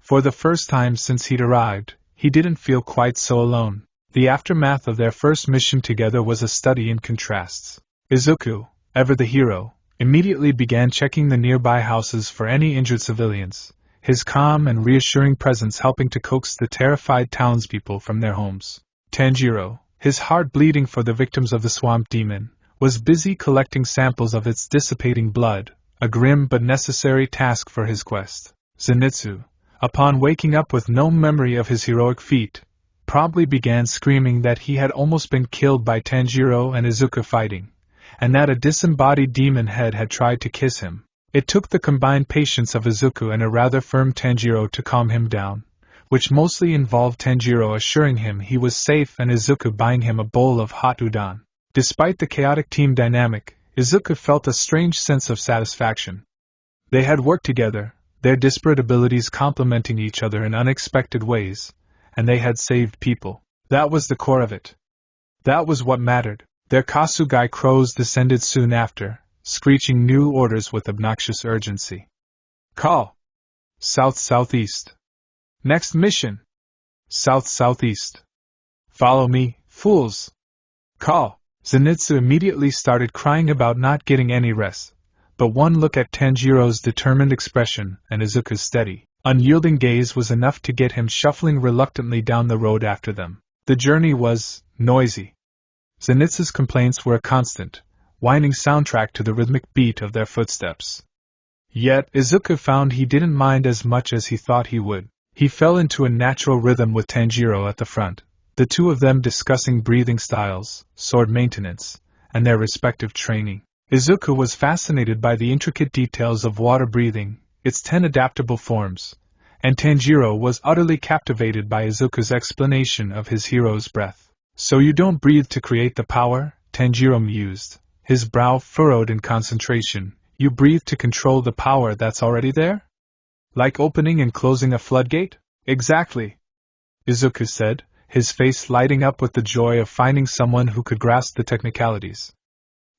For the first time since he'd arrived, he didn't feel quite so alone. The aftermath of their first mission together was a study in contrasts. Izuku, ever the hero, immediately began checking the nearby houses for any injured civilians, his calm and reassuring presence helping to coax the terrified townspeople from their homes. Tanjiro, his heart bleeding for the victims of the swamp demon, was busy collecting samples of its dissipating blood, a grim but necessary task for his quest. Zenitsu, upon waking up with no memory of his heroic feat, promptly began screaming that he had almost been killed by Tanjiro and Izuku fighting, and that a disembodied demon head had tried to kiss him. It took the combined patience of Izuku and a rather firm Tanjiro to calm him down, which mostly involved Tanjiro assuring him he was safe and Izuku buying him a bowl of hot udon. Despite the chaotic team dynamic, Izuku felt a strange sense of satisfaction. They had worked together, their disparate abilities complementing each other in unexpected ways, and they had saved people. That was the core of it. That was what mattered. Their Kasugai crows descended soon after, screeching new orders with obnoxious urgency. Call! South-southeast. Next mission! South-southeast. Follow me, fools! Call! Zenitsu immediately started crying about not getting any rest, but one look at Tanjiro's determined expression and Izuku's steady, unyielding gaze was enough to get him shuffling reluctantly down the road after them. The journey was noisy. Zenitsu's complaints were a constant, whining soundtrack to the rhythmic beat of their footsteps. Yet Izuku found he didn't mind as much as he thought he would. He fell into a natural rhythm with Tanjiro at the front, the two of them discussing breathing styles, sword maintenance, and their respective training. Izuku was fascinated by the intricate details of water breathing, its 10 adaptable forms, and Tanjiro was utterly captivated by Izuku's explanation of his hero's breath. So you don't breathe to create the power? Tanjiro mused, his brow furrowed in concentration. You breathe to control the power that's already there? Like opening and closing a floodgate? Exactly, Izuku said, his face lighting up with the joy of finding someone who could grasp the technicalities.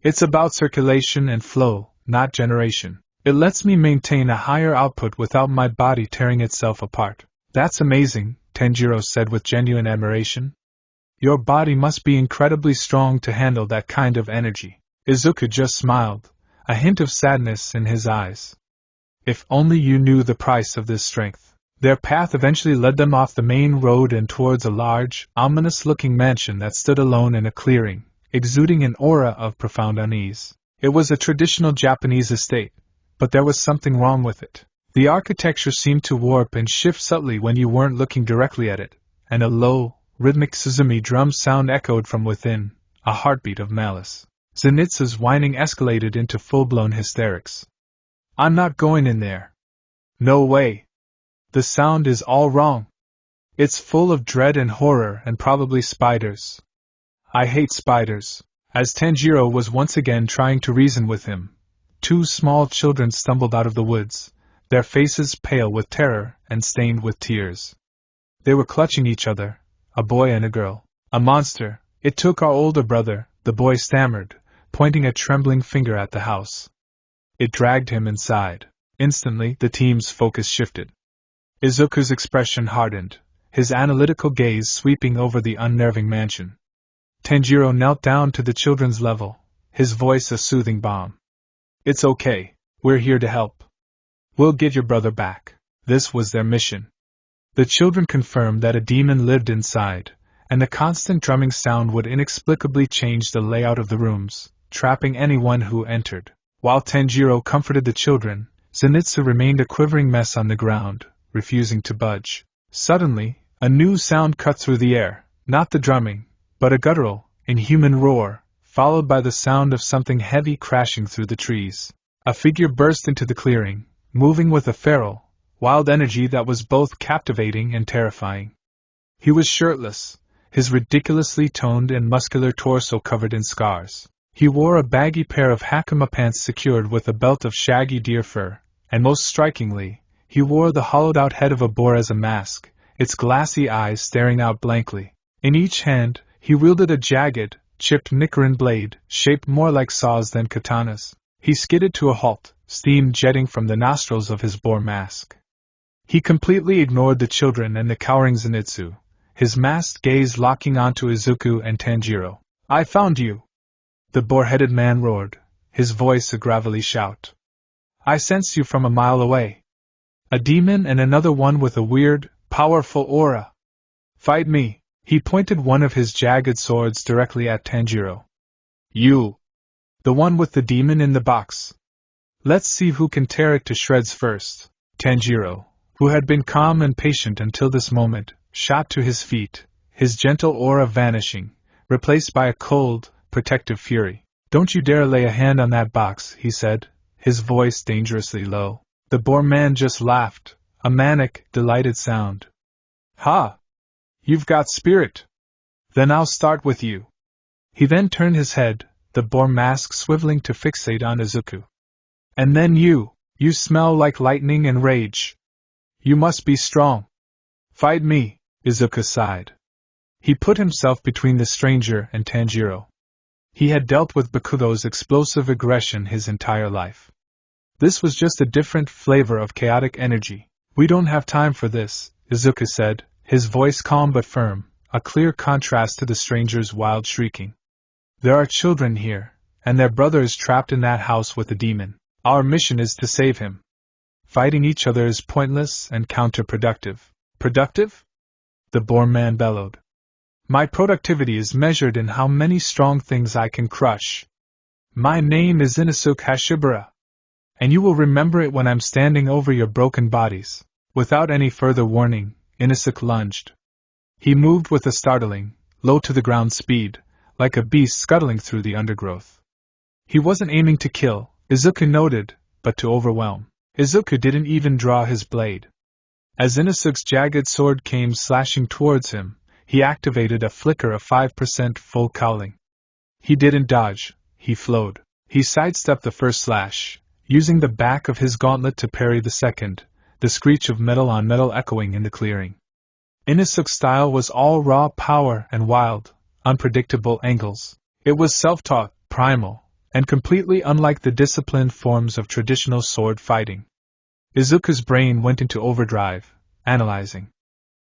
It's about circulation and flow, not generation. It lets me maintain a higher output without my body tearing itself apart. That's amazing, Tanjiro said with genuine admiration. Your body must be incredibly strong to handle that kind of energy. Izuku just smiled, a hint of sadness in his eyes. If only you knew the price of this strength. Their path eventually led them off the main road and towards a large, ominous-looking mansion that stood alone in a clearing, exuding an aura of profound unease. It was a traditional Japanese estate, but there was something wrong with it. The architecture seemed to warp and shift subtly when you weren't looking directly at it, and a low, rhythmic Suzumi drum sound echoed from within, a heartbeat of malice. Zenitsu's whining escalated into full-blown hysterics. I'm not going in there. No way. The sound is all wrong. It's full of dread and horror and probably spiders. I hate spiders. As Tanjiro was once again trying to reason with him, two small children stumbled out of the woods, their faces pale with terror and stained with tears. They were clutching each other, a boy and a girl. A monster. It took our older brother, the boy stammered, pointing a trembling finger at the house. It dragged him inside. Instantly, the team's focus shifted. Izuku's expression hardened, his analytical gaze sweeping over the unnerving mansion. Tanjiro knelt down to the children's level, his voice a soothing balm. "It's okay, we're here to help. We'll get your brother back." This was their mission. The children confirmed that a demon lived inside, and the constant drumming sound would inexplicably change the layout of the rooms, trapping anyone who entered. While Tanjiro comforted the children, Zenitsu remained a quivering mess on the ground, refusing to budge. Suddenly, a new sound cut through the air, not the drumming, but a guttural, inhuman roar, followed by the sound of something heavy crashing through the trees. A figure burst into the clearing, moving with a feral, wild energy that was both captivating and terrifying. He was shirtless, his ridiculously toned and muscular torso covered in scars. He wore a baggy pair of hakama pants secured with a belt of shaggy deer fur, and most strikingly, he wore the hollowed-out head of a boar as a mask, its glassy eyes staring out blankly. In each hand, he wielded a jagged, chipped Nichiren blade, shaped more like saws than katanas. He skidded to a halt, steam jetting from the nostrils of his boar mask. He completely ignored the children and the cowering Zenitsu, his masked gaze locking onto Izuku and Tanjiro. "I found you!" The boar-headed man roared, his voice a gravelly shout. "I sensed you from a mile away. A demon and another one with a weird, powerful aura. Fight me!" He pointed one of his jagged swords directly at Tanjiro. "You! The one with the demon in the box. Let's see who can tear it to shreds first." Tanjiro, who had been calm and patient until this moment, shot to his feet, his gentle aura vanishing, replaced by a cold, protective fury. "Don't you dare lay a hand on that box," he said, his voice dangerously low. The boar man just laughed, a manic, delighted sound. "Ha! You've got spirit. Then I'll start with you." He then turned his head, the boar mask swiveling to fixate on Izuku. "And then you smell like lightning and rage. You must be strong. Fight me," Izuku sighed. He put himself between the stranger and Tanjiro. He had dealt with Bakugo's explosive aggression his entire life. This was just a different flavor of chaotic energy. "We don't have time for this," Izuku said, his voice calm but firm, a clear contrast to the stranger's wild shrieking. "There are children here, and their brother is trapped in that house with the demon. Our mission is to save him. Fighting each other is pointless and counterproductive." "Productive?" the boar man bellowed. "My productivity is measured in how many strong things I can crush. My name is Inosuke Hashibara, and you will remember it when I'm standing over your broken bodies." Without any further warning, Inosuke lunged. He moved with a startling, low-to-the-ground speed, like a beast scuttling through the undergrowth. He wasn't aiming to kill, Izuku noted, but to overwhelm. Izuku didn't even draw his blade. As Inosuke's jagged sword came slashing towards him, he activated a flicker of 5% full cowling. He didn't dodge, he flowed. He sidestepped the first slash, using the back of his gauntlet to parry the second, the screech of metal on metal echoing in the clearing. Inosuke's style was all raw power and wild, unpredictable angles. It was self-taught, primal, and completely unlike the disciplined forms of traditional sword fighting. Izuku's brain went into overdrive, analyzing.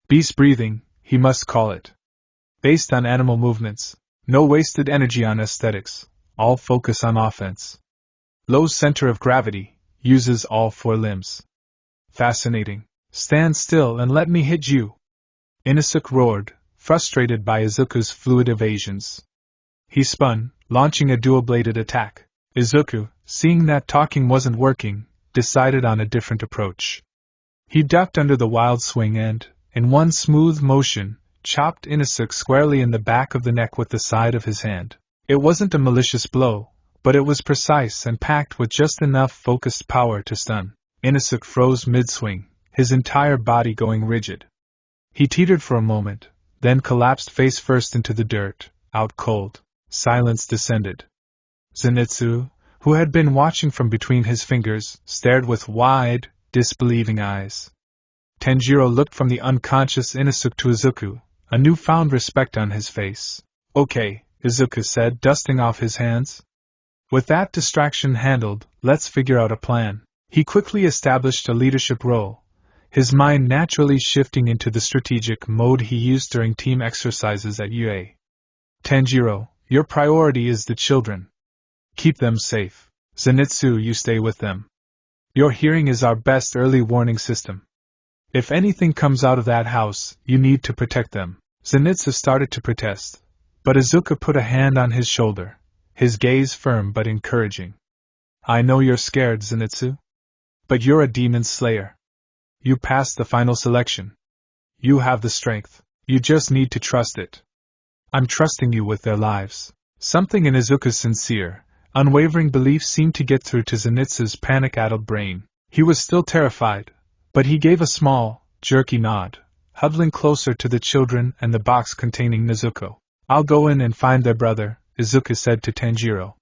Beast breathing, he must call it. Based on animal movements, no wasted energy on aesthetics, all focus on offense. Low center of gravity, uses all four limbs. Fascinating. Stand still and let me hit you. Inosuke roared, frustrated by Izuku's fluid evasions. He spun, launching a dual-bladed attack. Izuku, seeing that talking wasn't working, decided on a different approach. He ducked under the wild swing and, in one smooth motion, chopped Inosuke squarely in the back of the neck with the side of his hand. It wasn't a malicious blow, but it was precise and packed with just enough focused power to stun. Inosuke froze mid-swing, his entire body going rigid. He teetered for a moment, then collapsed face first into the dirt, out cold. Silence descended. Zenitsu, who had been watching from between his fingers, stared with wide, disbelieving eyes. Tanjiro looked from the unconscious Inosuke to Izuku, a newfound respect on his face. "Okay," Izuku said, dusting off his hands. "With that distraction handled, let's figure out a plan." He quickly established a leadership role, his mind naturally shifting into the strategic mode he used during team exercises at UA. Tanjiro, your priority is the children. Keep them safe. Zenitsu, you stay with them. Your hearing is our best early warning system. If anything comes out of that house, you need to protect them. Zenitsu started to protest, but Izuku put a hand on his shoulder, his gaze firm but encouraging. I know you're scared, Zenitsu. But you're a demon slayer. You passed the final selection. You have the strength. You just need to trust it. I'm trusting you with their lives. Something in Izuku's sincere, unwavering belief seemed to get through to Zenitsu's panic-addled brain. He was still terrified, but he gave a small, jerky nod, huddling closer to the children and the box containing Nezuko. I'll go in and find their brother, Izuku said to Tanjiro.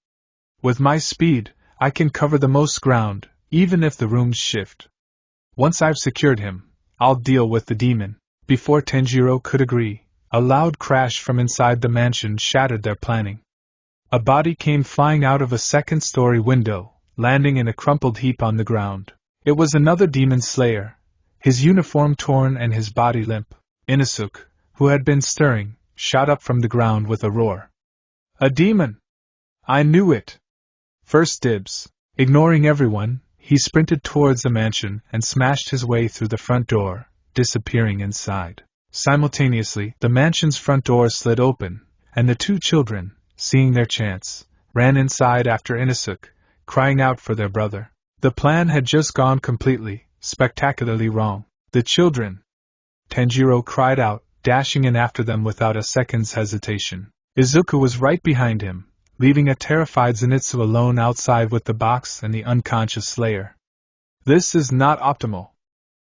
With my speed, I can cover the most ground, even if the rooms shift. Once I've secured him, I'll deal with the demon. Before Tanjiro could agree, a loud crash from inside the mansion shattered their planning. A body came flying out of a second-story window, landing in a crumpled heap on the ground. It was another demon slayer, his uniform torn and his body limp. Inosuke, who had been stirring, shot up from the ground with a roar. A demon! I knew it! First dibs. Ignoring everyone, he sprinted towards the mansion and smashed his way through the front door, disappearing inside. Simultaneously, the mansion's front door slid open, and the two children, seeing their chance, ran inside after Inosuke, crying out for their brother. The plan had just gone completely, spectacularly wrong. The children! Tanjiro cried out, dashing in after them without a second's hesitation. Izuku was right behind him, leaving a terrified Zenitsu alone outside with the box and the unconscious slayer. This is not optimal,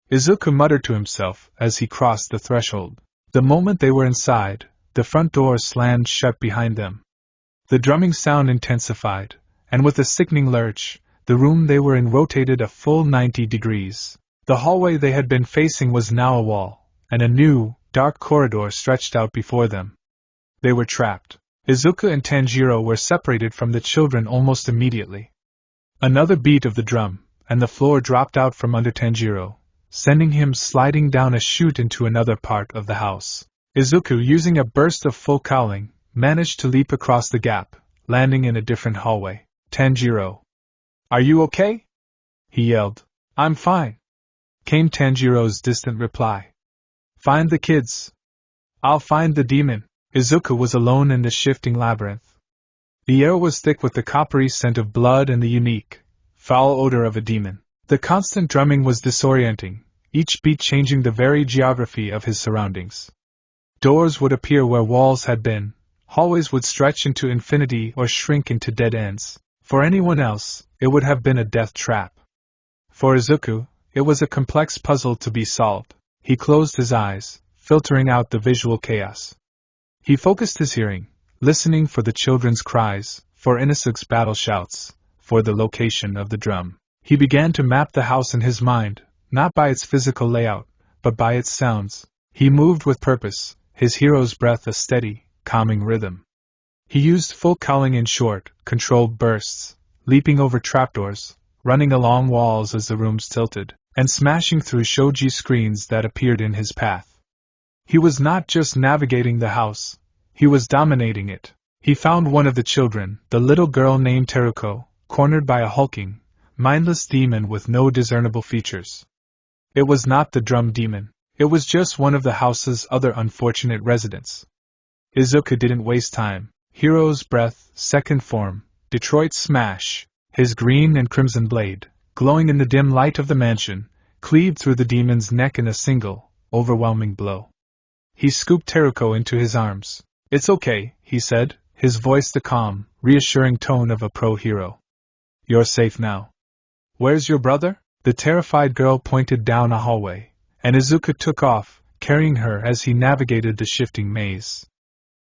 Izuku muttered to himself as he crossed the threshold. The moment they were inside, the front door slammed shut behind them. The drumming sound intensified, and with a sickening lurch, the room they were in rotated a full 90 degrees. The hallway they had been facing was now a wall, and a new, dark corridor stretched out before them. They were trapped. Izuku and Tanjiro were separated from the children almost immediately. Another beat of the drum, and the floor dropped out from under Tanjiro, sending him sliding down a chute into another part of the house. Izuku, using a burst of full cowling, managed to leap across the gap, landing in a different hallway. Tanjiro. Are you okay? He yelled. I'm fine, came Tanjiro's distant reply. Find the kids. I'll find the demon. Izuku was alone in the shifting labyrinth. The air was thick with the coppery scent of blood and the unique, foul odor of a demon. The constant drumming was disorienting, each beat changing the very geography of his surroundings. Doors would appear where walls had been, hallways would stretch into infinity or shrink into dead ends. For anyone else, it would have been a death trap. For Izuku, it was a complex puzzle to be solved. He closed his eyes, filtering out the visual chaos. He focused his hearing, listening for the children's cries, for Inosuke's battle shouts, for the location of the drum. He began to map the house in his mind, not by its physical layout, but by its sounds. He moved with purpose, his hero's breath a steady, calming rhythm. He used full cowling in short, controlled bursts, leaping over trapdoors, running along walls as the rooms tilted, and smashing through shoji screens that appeared in his path. He was not just navigating the house, he was dominating it. He found one of the children, the little girl named Teruko, cornered by a hulking, mindless demon with no discernible features. It was not the drum demon, it was just one of the house's other unfortunate residents. Izuku didn't waste time. Hero's breath, second form, Detroit Smash, his green and crimson blade, glowing in the dim light of the mansion, cleaved through the demon's neck in a single, overwhelming blow. He scooped Teruko into his arms. It's okay, he said, his voice the calm, reassuring tone of a pro-hero. You're safe now. Where's your brother? The terrified girl pointed down a hallway, and Izuku took off, carrying her as he navigated the shifting maze.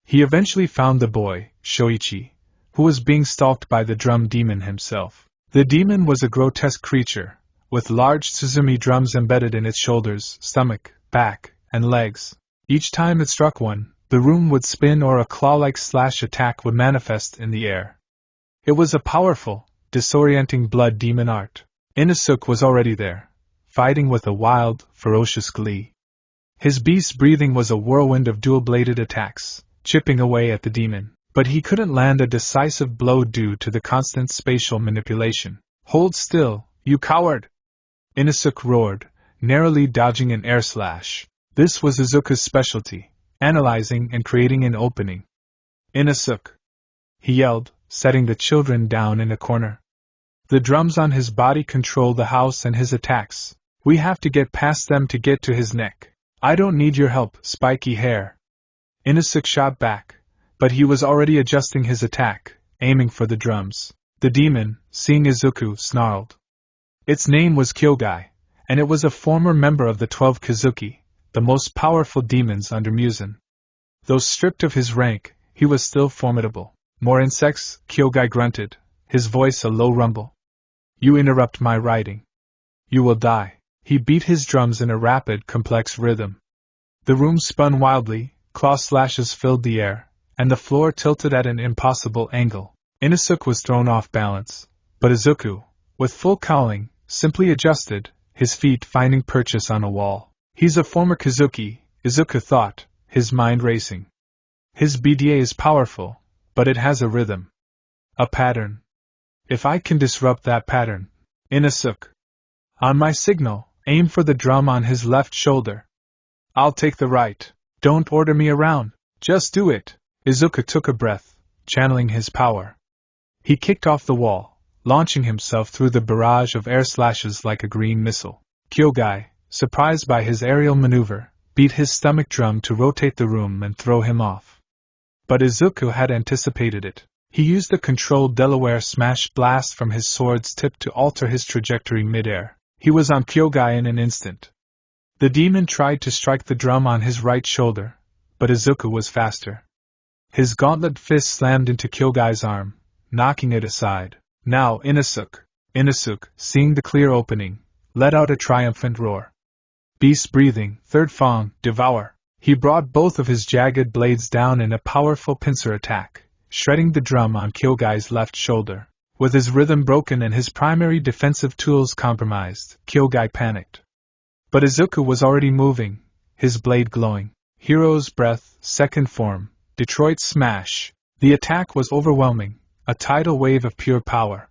He eventually found the boy, Shoichi, who was being stalked by the drum demon himself. The demon was a grotesque creature, with large Tsuzumi drums embedded in its shoulders, stomach, back, and legs. Each time it struck one, the room would spin or a claw-like slash attack would manifest in the air. It was a powerful, disorienting blood demon art. Inosuke was already there, fighting with a wild, ferocious glee. His beast's breathing was a whirlwind of dual-bladed attacks, chipping away at the demon, but he couldn't land a decisive blow due to the constant spatial manipulation. "Hold still, you coward!" Inosuke roared, narrowly dodging an air slash. This was Izuku's specialty, analyzing and creating an opening. "Inosuke!" he yelled, setting the children down in a corner. The drums on his body control the house and his attacks. We have to get past them to get to his neck. I don't need your help, spiky hair. Inosuke shot back, but he was already adjusting his attack, aiming for the drums. The demon, seeing Izuku, snarled. Its name was Kyogai, and it was a former member of the 12 Kazuki, the most powerful demons under Muzan. Though stripped of his rank, he was still formidable. "More insects?" Kyogai grunted, his voice a low rumble. "You interrupt my writing. You will die." He beat his drums in a rapid, complex rhythm. The room spun wildly, claw slashes filled the air, and the floor tilted at an impossible angle. Inosuke was thrown off balance, but Izuku, with full cowling, simply adjusted, his feet finding purchase on a wall. He's a former Kazuki, Izuku thought, his mind racing. His BDA is powerful, but it has a rhythm. A pattern. If I can disrupt that pattern. Inosuke. On my signal, aim for the drum on his left shoulder. I'll take the right. Don't order me around. Just do it. Izuku took a breath, channeling his power. He kicked off the wall, launching himself through the barrage of air slashes like a green missile. Kyogai, surprised by his aerial maneuver, beat his stomach drum to rotate the room and throw him off. But Izuku had anticipated it. He used a controlled Delaware smash blast from his sword's tip to alter his trajectory midair. He was on Kyogai in an instant. The demon tried to strike the drum on his right shoulder, but Izuku was faster. His gauntlet fist slammed into Kyogai's arm, knocking it aside. Now Inosuke. Inosuke, seeing the clear opening, let out a triumphant roar. Beast breathing, third Fang, devour. He brought both of his jagged blades down in a powerful pincer attack, shredding the drum on Kyogai's left shoulder. With his rhythm broken and his primary defensive tools compromised, Kyogai panicked. But Izuku was already moving, his blade glowing. Hero's breath, second form, Detroit smash. The attack was overwhelming, a tidal wave of pure power.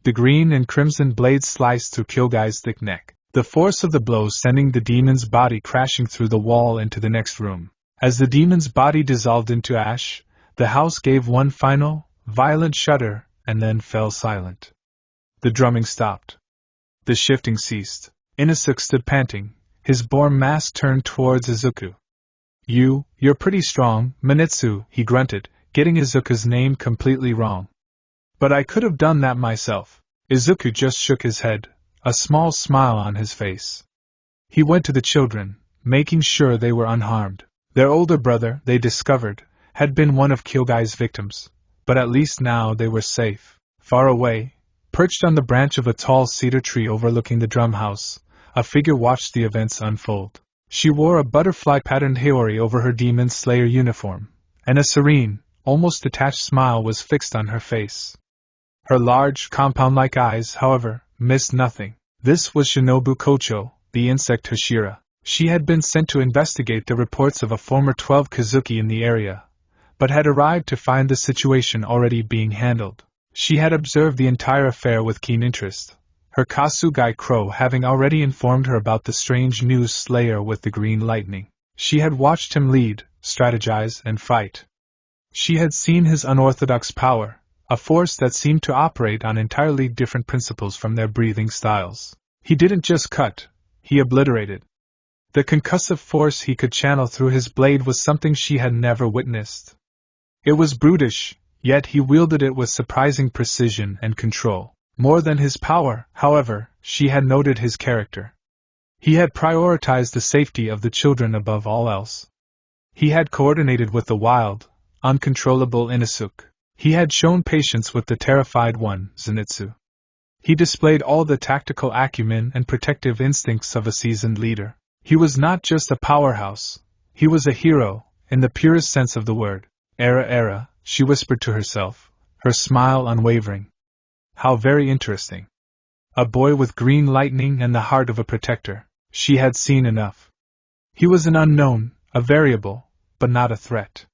The green and crimson blades sliced through Kyogai's thick neck, the force of the blow sending the demon's body crashing through the wall into the next room. As the demon's body dissolved into ash, the house gave one final, violent shudder, and then fell silent. The drumming stopped. The shifting ceased. Inosuke stood panting, his boar mask turned towards Izuku. You're pretty strong, Manitsu, he grunted, getting Izuku's name completely wrong. But I could have done that myself. Izuku just shook his head, a small smile on his face. He went to the children, making sure they were unharmed. Their older brother, they discovered, had been one of Kyogai's victims, but at least now they were safe. Far away, perched on the branch of a tall cedar tree overlooking the drum house, a figure watched the events unfold. She wore a butterfly-patterned haori over her demon slayer uniform, and a serene, almost detached smile was fixed on her face. Her large, compound-like eyes, however, missed nothing. This was Shinobu Kocho, the insect Hashira. She had been sent to investigate the reports of a former 12 Kazuki in the area, but had arrived to find the situation already being handled. She had observed the entire affair with keen interest, her Kasugai crow having already informed her about the strange new slayer with the green lightning. She had watched him lead, strategize, and fight. She had seen his unorthodox power, a force that seemed to operate on entirely different principles from their breathing styles. He didn't just cut, he obliterated. The concussive force he could channel through his blade was something she had never witnessed. It was brutish, yet he wielded it with surprising precision and control. More than his power, however, she had noted his character. He had prioritized the safety of the children above all else. He had coordinated with the wild, uncontrollable Inosuke. He had shown patience with the terrified one, Zenitsu. He displayed all the tactical acumen and protective instincts of a seasoned leader. He was not just a powerhouse, he was a hero, in the purest sense of the word. Era, she whispered to herself, her smile unwavering. How very interesting. A boy with green lightning and the heart of a protector. She had seen enough. He was an unknown, a variable, but not a threat.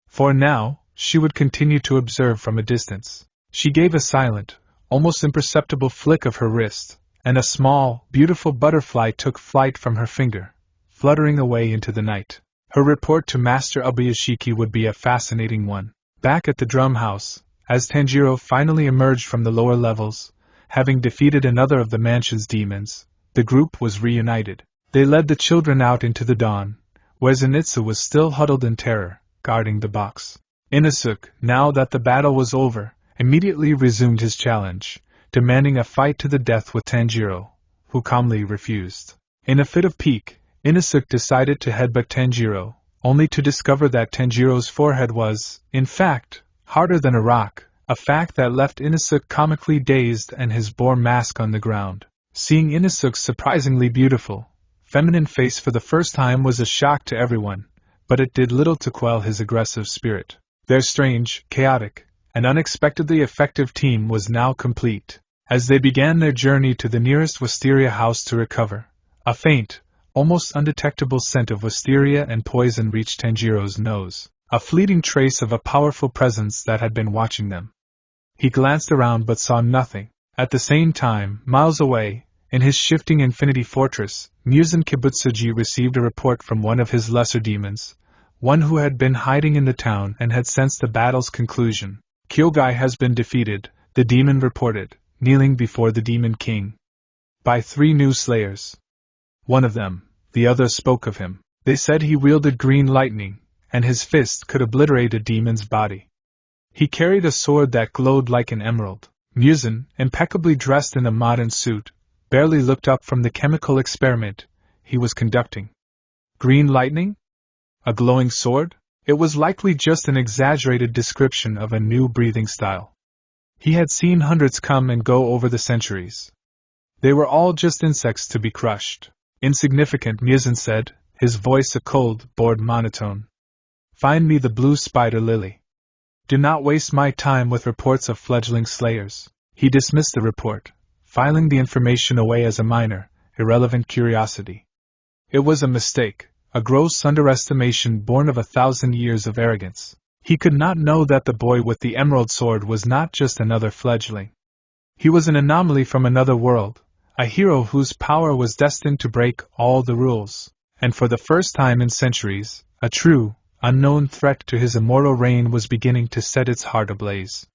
For now, she would continue to observe from a distance. She gave a silent, almost imperceptible flick of her wrist, and a small, beautiful butterfly took flight from her finger, fluttering away into the night. Her report to Master Obuyashiki would be a fascinating one. Back at the drum house, as Tanjiro finally emerged from the lower levels, having defeated another of the mansion's demons, the group was reunited. They led the children out into the dawn, where Zenitsu was still huddled in terror, guarding the box. Inosuke, now that the battle was over, immediately resumed his challenge, demanding a fight to the death with Tanjiro, who calmly refused. In a fit of pique, Inosuke decided to headbutt Tanjiro, only to discover that Tanjiro's forehead was, in fact, harder than a rock, a fact that left Inosuke comically dazed and his boar mask on the ground. Seeing Inosuke's surprisingly beautiful, feminine face for the first time was a shock to everyone, but it did little to quell his aggressive spirit. Their strange, chaotic, and unexpectedly effective team was now complete. As they began their journey to the nearest wisteria house to recover, a faint, almost undetectable scent of wisteria and poison reached Tanjiro's nose, a fleeting trace of a powerful presence that had been watching them. He glanced around but saw nothing. At the same time, miles away, in his shifting infinity fortress, Muzan Kibutsuji received a report from one of his lesser demons, one who had been hiding in the town and had sensed the battle's conclusion. Kyogai has been defeated, the demon reported, kneeling before the Demon King. By 3 new slayers. One of them, the other spoke of him. They said he wielded green lightning, and his fist could obliterate a demon's body. He carried a sword that glowed like an emerald. Muzan, impeccably dressed in a modern suit, barely looked up from the chemical experiment he was conducting. Green lightning? A glowing sword? It was likely just an exaggerated description of a new breathing style. He had seen hundreds come and go over the centuries. They were all just insects to be crushed. Insignificant, Muzan said, his voice a cold, bored monotone. Find me the blue spider lily. Do not waste my time with reports of fledgling slayers. He dismissed the report, filing the information away as a minor, irrelevant curiosity. It was a mistake, a gross underestimation born of 1,000 years of arrogance. He could not know that the boy with the emerald sword was not just another fledgling. He was an anomaly from another world, a hero whose power was destined to break all the rules, and for the first time in centuries, a true, unknown threat to his immortal reign was beginning to set its heart ablaze.